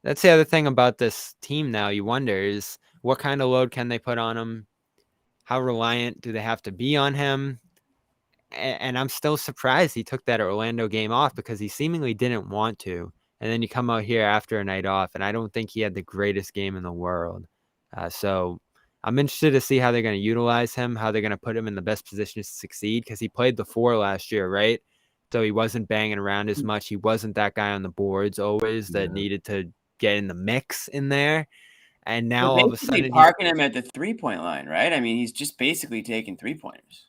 [SPEAKER 3] that's the other thing about this team now. You wonder is what kind of load can they put on him? How reliant do they have to be on him? And I'm still surprised he took that Orlando game off because he seemingly didn't want to. And then you come out here after a night off, and I don't think he had the greatest game in the world. So I'm interested to see how they're going to utilize him, how they're going to put him in the best position to succeed, because he played the 4 last year, right? So he wasn't banging around as much. He wasn't that guy on the boards always that needed to get in the mix in there. And now all of a sudden,
[SPEAKER 2] parking him at the 3-point line, right? He's just basically taking 3-pointers.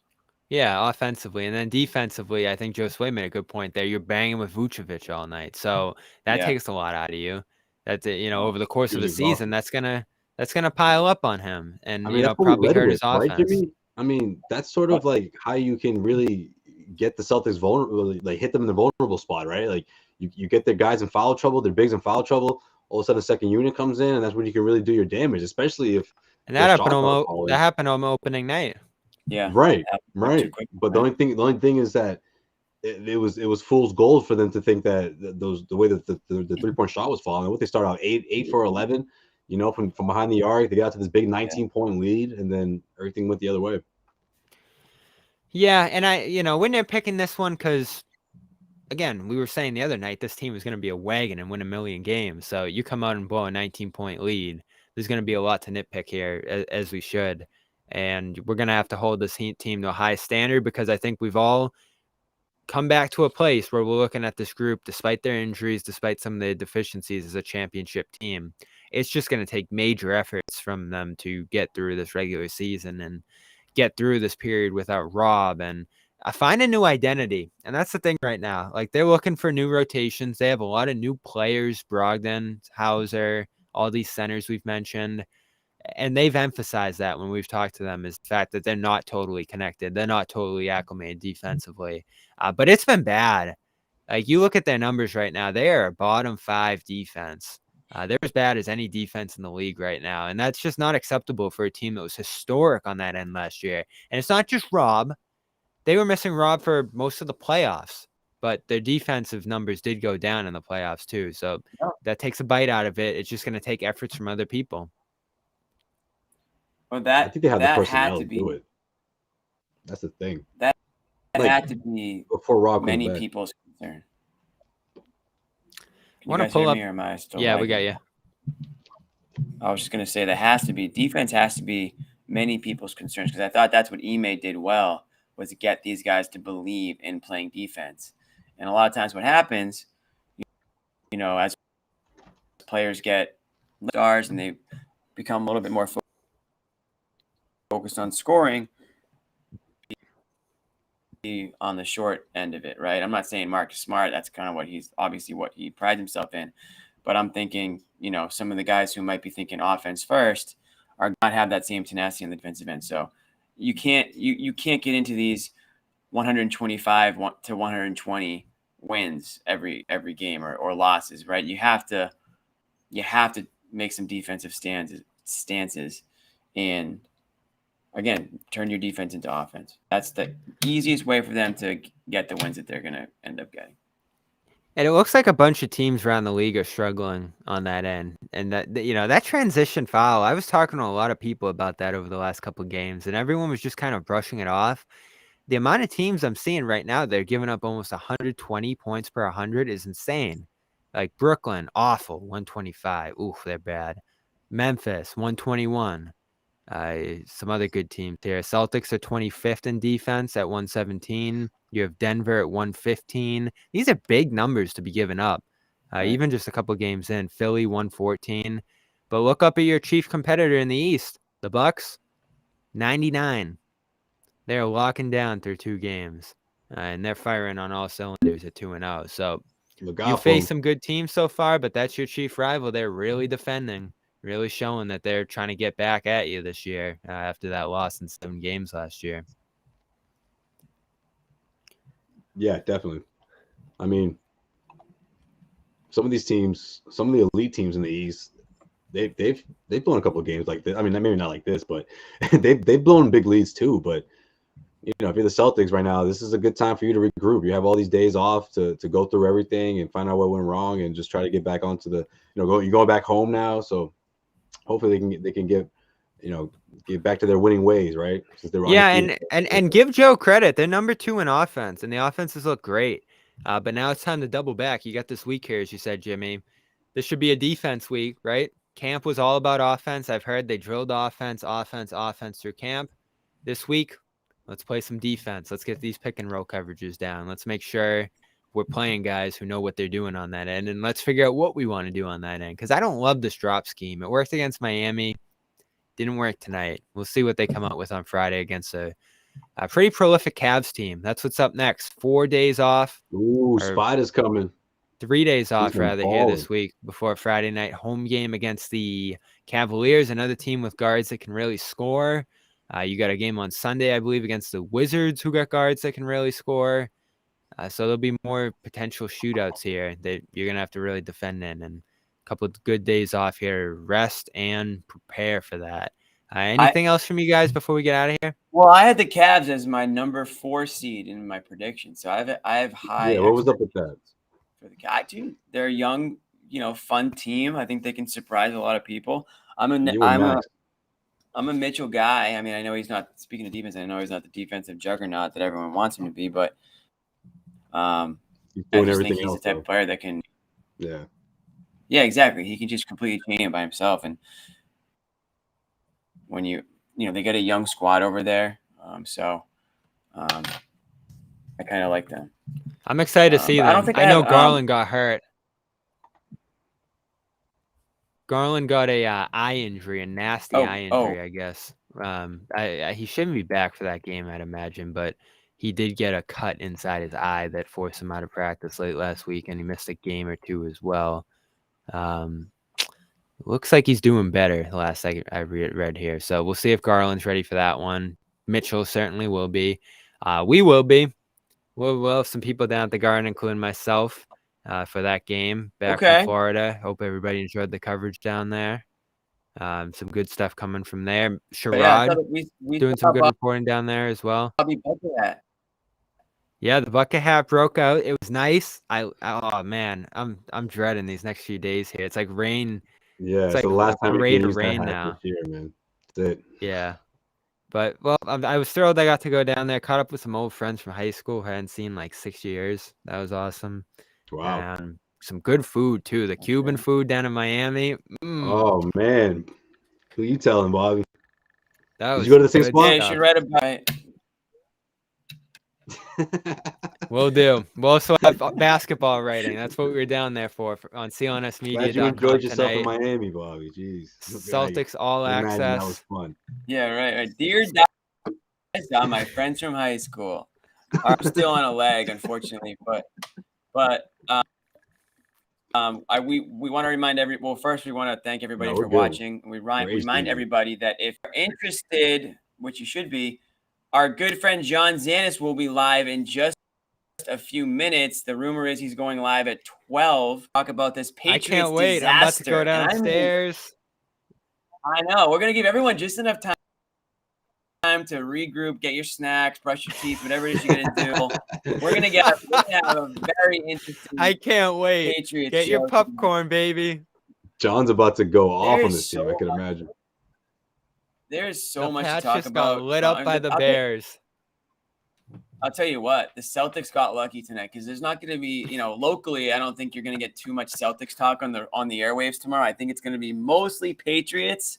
[SPEAKER 3] Yeah, offensively. And then defensively, I think Josue made a good point there. You're banging with Vucevic all night. So that takes a lot out of you. That's it, over the course of the season, that's gonna pile up on him, and probably hurt his offense.
[SPEAKER 1] Right, Jimmy? That's sort of like how you can really get the Celtics vulnerable, like hit them in the vulnerable spot, right? Like you get their guys in foul trouble, their bigs in foul trouble. All of a sudden, a second unit comes in, and that's when you can really do your damage, especially if
[SPEAKER 3] And that happened
[SPEAKER 1] on
[SPEAKER 3] opening night.
[SPEAKER 2] Yeah.
[SPEAKER 1] Right. But the only thing is that it was fool's gold for them to think that the way that the 3-point shot was falling. What they started out 8 for 11, from behind the arc, they got to this big 19-point lead, and then everything went the other way.
[SPEAKER 3] Yeah, and when they're picking this one, because again, we were saying the other night this team was going to be a wagon and win a million games. So you come out and blow a 19-point lead. There's going to be a lot to nitpick here, as we should. And we're going to have to hold this team to a high standard, because I think we've all come back to a place where we're looking at this group, despite their injuries, despite some of the deficiencies, as a championship team. It's just going to take major efforts from them to get through this regular season and get through this period without Rob and find a new identity. And that's the thing right now. Like, they're looking for new rotations. They have a lot of new players, Brogdon, Hauser, all these centers we've mentioned. And they've emphasized that when we've talked to them, is the fact that they're not totally connected. They're not totally acclimated defensively. But it's been bad. Like, you look at their numbers right now, they are a bottom 5 defense. They're as bad as any defense in the league right now. And that's just not acceptable for a team that was historic on that end last year. And it's not just Rob. They were missing Rob for most of the playoffs, but their defensive numbers did go down in the playoffs too. So that takes a bite out of it. It's just going to take efforts from other people.
[SPEAKER 2] Well,
[SPEAKER 1] I think they have the personnel to do it. That's the thing.
[SPEAKER 2] That had to be
[SPEAKER 1] before Rob
[SPEAKER 2] many people's concern.
[SPEAKER 3] Want to pull up?
[SPEAKER 2] Or am I still
[SPEAKER 3] we got you.
[SPEAKER 2] I was just going to say defense has to be many people's concerns, because I thought that's what Ime did well, was to get these guys to believe in playing defense. And a lot of times what happens, as players get stars and they become a little bit more focused on scoring, on the short end of it, right? I'm not saying Marcus Smart, that's kind of what he prides himself in. But I'm thinking, some of the guys who might be thinking offense first are not have that same tenacity on the defensive end. So you can't get into these 125 to 120 wins every game or losses, right? You have to make some defensive stances and again, turn your defense into offense. That's the easiest way for them to get the wins that they're going to end up getting.
[SPEAKER 3] And it looks like a bunch of teams around the league are struggling on that end. And that transition foul, I was talking to a lot of people about that over the last couple of games, and everyone was just kind of brushing it off. The amount of teams I'm seeing right now, they're giving up almost 120 points per 100 is insane. Like Brooklyn, awful, 125. Oof, they're bad. Memphis, 121. Some other good teams here. Celtics are 25th in defense at 117. You have Denver at 115. These are big numbers to be given up. Even just a couple games in. Philly 114. But look up at your chief competitor in the East, the Bucks, 99. They're locking down through 2 games, and they're firing on all cylinders at 2-0. So you face some good teams so far, but that's your chief rival. They're really defending. Really showing that they're trying to get back at you this year after that loss in 7 games last year.
[SPEAKER 1] Yeah, definitely. I mean, some of these teams, some of the elite teams in the East, they've blown a couple of games like this. I mean, maybe not like this, but they've blown big leads too. But if you're the Celtics right now, this is a good time for you to regroup. You have all these days off to go through everything and find out what went wrong and just try to get back onto the you're going back home now, so. Hopefully they can get back to their winning ways, right?
[SPEAKER 3] And give Joe credit. They're number 2 in offense, and the offenses look great. But now it's time to double back. You got this week here, as you said, Jimmy. This should be a defense week, right? Camp was all about offense. I've heard they drilled offense through camp. This week, let's play some defense. Let's get these pick and roll coverages down. Let's make sure we're playing guys who know what they're doing on that end, and let's figure out what we want to do on that end, because I don't love this drop scheme. It worked against Miami. Didn't work tonight. We'll see what they come out with on Friday against a pretty prolific Cavs team. That's what's up next. 4 days off.
[SPEAKER 1] Ooh, Spider's coming.
[SPEAKER 3] 3 days off, rather, here this week before Friday night home game against the Cavaliers, another team with guards that can really score. You got a game on Sunday, I believe, against the Wizards, who got guards that can really score. So there'll be more potential shootouts here that you're going to have to really defend in. And a couple of good days off here, rest and prepare for that. Anything else from you guys before we get out of here?
[SPEAKER 2] Well, I had the Cavs as my number 4 seed in my prediction. So I have high.
[SPEAKER 1] Yeah, what was up with that?
[SPEAKER 2] For the guy, dude, they're a young, fun team. I think they can surprise a lot of people. I'm a Mitchell guy. I mean, I know he's not, speaking of defense, I know he's not the defensive juggernaut that everyone wants him to be, but
[SPEAKER 1] he's
[SPEAKER 2] I
[SPEAKER 1] doing
[SPEAKER 2] just
[SPEAKER 1] everything
[SPEAKER 2] think he's
[SPEAKER 1] else,
[SPEAKER 2] the type of player that can.
[SPEAKER 1] Yeah.
[SPEAKER 2] Yeah, exactly. He can just completely change it by himself. And when they get a young squad over there, so I kind of like them.
[SPEAKER 3] I'm excited to see them.
[SPEAKER 2] I don't think
[SPEAKER 3] I know Garland got hurt. Garland got a eye injury, a nasty eye injury, I guess. He shouldn't be back for that game, I'd imagine, but he did get a cut inside his eye that forced him out of practice late last week, and he missed a game or two as well. Looks like he's doing better the last I read here. So we'll see if Garland's ready for that one. Mitchell certainly will be. We will be. We'll have some people down at the Garden, including myself, for that game back from Florida. Hope everybody enjoyed the coverage down there. Some good stuff coming from there. Sherrod doing some good reporting down there as well. Yeah, the bucket hat broke out. It was nice. Oh man, I'm dreading these next few days here. It's like rain.
[SPEAKER 1] Yeah,
[SPEAKER 3] it's
[SPEAKER 1] like
[SPEAKER 3] the
[SPEAKER 1] last time
[SPEAKER 3] parade
[SPEAKER 1] it
[SPEAKER 3] of rain now.
[SPEAKER 1] This year, man. That's it.
[SPEAKER 3] Yeah. But, well, I was thrilled I got to go down there, caught up with some old friends from high school I hadn't seen in like 6 years. That was awesome.
[SPEAKER 1] Wow.
[SPEAKER 3] And some good food, too. The Cuban food down in Miami.
[SPEAKER 1] Oh, man. Who you telling, Bobby?
[SPEAKER 3] Did
[SPEAKER 1] you go to the same spot?
[SPEAKER 2] Yeah, you should write about it.
[SPEAKER 3] Will do. We'll also have basketball writing. That's what we were down there for on CLNSmedia.com.
[SPEAKER 1] Glad you enjoyed yourself in Miami, Bobby. Jeez.
[SPEAKER 3] Celtics all access.
[SPEAKER 1] That was fun.
[SPEAKER 2] Yeah, right. Dear Dad, my friends from high school are still on a leg, unfortunately, but we want to remind first we want to thank everybody for watching. We remind everybody that if you're interested, which you should be, our good friend John Zanis will be live in just a few minutes. The rumor is he's going live at 12. Talk about this Patriots disaster. I can't wait.
[SPEAKER 3] Disaster. I'm about to go downstairs.
[SPEAKER 2] I know. We're going to give everyone just enough time to regroup, get your snacks, brush your teeth, whatever it is you're going to do. We're going to have a very interesting
[SPEAKER 3] I can't wait.
[SPEAKER 2] Patriots
[SPEAKER 3] get your popcorn, baby.
[SPEAKER 1] John's about to go off on this team, I can imagine.
[SPEAKER 2] There's so much to talk about.
[SPEAKER 3] Got lit up by the Bears.
[SPEAKER 2] I'll tell you what, the Celtics got lucky tonight because there's not going to be, locally, I don't think you're going to get too much Celtics talk on the airwaves tomorrow. I think it's going to be mostly Patriots,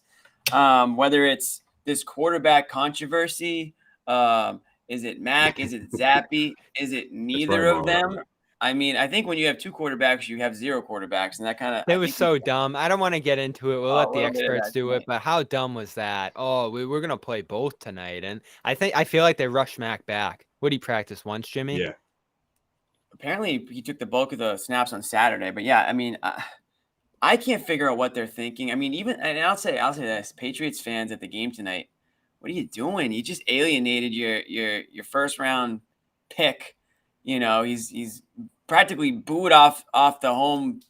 [SPEAKER 2] whether it's this quarterback controversy. Is it Mac? Is it Zappy? Is it neither of them? I mean, I think when you have 2 quarterbacks, you have 0 quarterbacks, and that kind of
[SPEAKER 3] it was so dumb. I don't want to get into it. We'll let the experts do it. But how dumb was that? Oh, we're gonna play both tonight, and I feel like they rushed Mac back. Would he practice once, Jimmy?
[SPEAKER 1] Yeah.
[SPEAKER 2] Apparently, he took the bulk of the snaps on Saturday. But yeah, I mean, I can't figure out what they're thinking. I mean, and I'll say this: Patriots fans at the game tonight, what are you doing? You just alienated your first round pick. He's practically booed off the home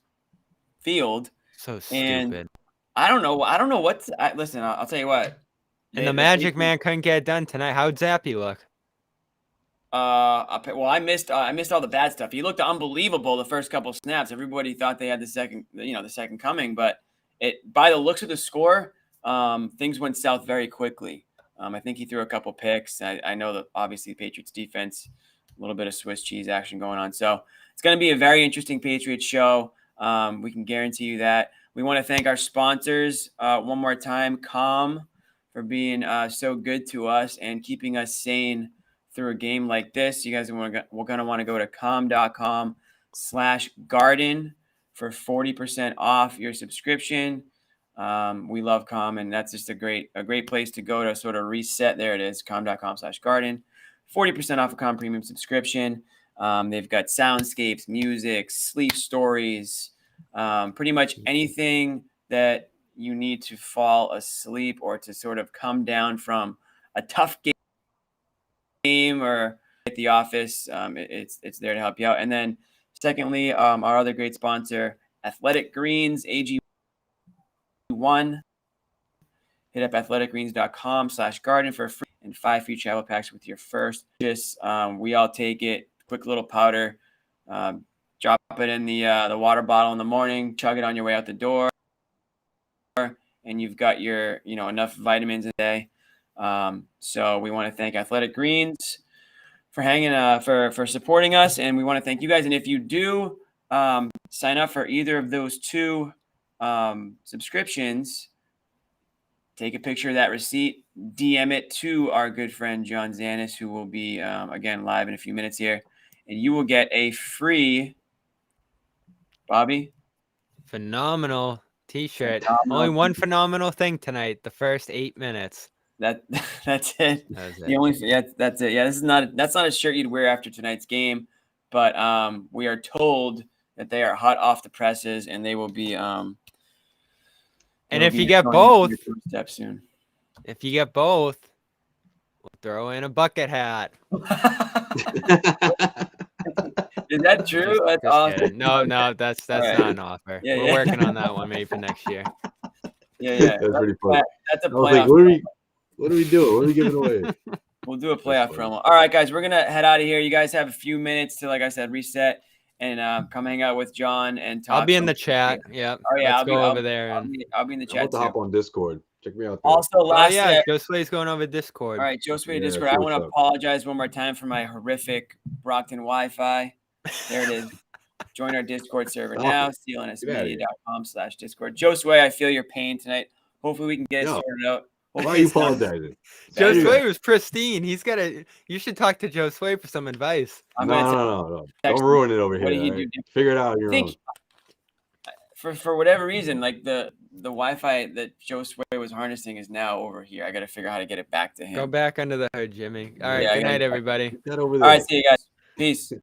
[SPEAKER 2] field.
[SPEAKER 3] So stupid.
[SPEAKER 2] And I don't know what. Listen, I'll tell you what.
[SPEAKER 3] And the Magic Man couldn't get it done tonight. How'd Zappy look?
[SPEAKER 2] Well, I missed all the bad stuff. He looked unbelievable the first couple of snaps. Everybody thought they had the second coming, but by the looks of the score, things went south very quickly. I think he threw a couple picks. I know that obviously the Patriots defense, a little bit of Swiss cheese action going on. So it's going to be a very interesting Patriots show. We can guarantee you that. We want to thank our sponsors one more time, Calm, for being so good to us and keeping us sane through a game like this. You guys we're going to want to go to calm.com/garden for 40% off your subscription. We love Calm, and that's just a great place to go to sort of reset. There it is, calm.com/garden. 40% off a Calm Premium subscription. They've got soundscapes, music, sleep stories, pretty much anything that you need to fall asleep or to sort of come down from a tough game or at the office, it's there to help you out. And then secondly, our other great sponsor, Athletic Greens, AG1. Hit up athleticgreens.com/garden for free and 5 free travel packs with your first. Just we all take it. Quick little powder. Drop it in the water bottle in the morning. Chug it on your way out the door, and you've got your enough vitamins a day. So we want to thank Athletic Greens for for supporting us, and we want to thank you guys. And if you do sign up for either of those 2 subscriptions, take a picture of that receipt, DM it to our good friend John Zanis, who will be again live in a few minutes here, and you will get a free
[SPEAKER 3] phenomenal t-shirt.
[SPEAKER 2] Phenomenal.
[SPEAKER 3] Only one phenomenal thing tonight. The first 8 minutes.
[SPEAKER 2] That's it.
[SPEAKER 3] That's it.
[SPEAKER 2] That's it. Yeah, that's not a shirt you'd wear after tonight's game, but we are told that they are hot off the presses and they will be
[SPEAKER 3] and if you get both,
[SPEAKER 2] step soon.
[SPEAKER 3] If you get both, we'll throw in a bucket hat.
[SPEAKER 2] Is that true? That's awesome.
[SPEAKER 3] No, that's right. Not an offer. Yeah, we're working on that one maybe for next year.
[SPEAKER 2] Yeah.
[SPEAKER 1] That's pretty funny.
[SPEAKER 2] That's a
[SPEAKER 1] playoff.
[SPEAKER 2] Like,
[SPEAKER 1] what are we doing? What are we giving away?
[SPEAKER 2] We'll do a playoff promo. All right, guys, we're gonna head out of here. You guys have a few minutes to, like I said, reset and come hang out with John and talk.
[SPEAKER 3] I'll be in the chat. Yeah.
[SPEAKER 2] Oh yeah,
[SPEAKER 3] I'll go over there.
[SPEAKER 2] I'll be in the chat.
[SPEAKER 1] I'm about to hop on Discord. Check me out there.
[SPEAKER 2] Also,
[SPEAKER 3] Josue's going over Discord.
[SPEAKER 2] All right, Josue Discord. I want to apologize one more time for my horrific Brockton Wi-Fi. There it is. Join our Discord server now. clnsmedia.com/Discord. Josue, I feel your pain tonight. Hopefully we can get it sorted out.
[SPEAKER 1] Why are you apologizing?
[SPEAKER 3] Josue was pristine. You should talk to Josue for some advice.
[SPEAKER 1] No. Don't ruin it over here.
[SPEAKER 2] What did he do?
[SPEAKER 1] Figure it out on your own.
[SPEAKER 2] For whatever reason, like the Wi-Fi that Josue was harnessing is now over here. I got to figure out how to get it back to him.
[SPEAKER 3] Go back under the hood, Jimmy. All right, good night, everybody.
[SPEAKER 1] Get over there.
[SPEAKER 2] All right, see you guys. Peace.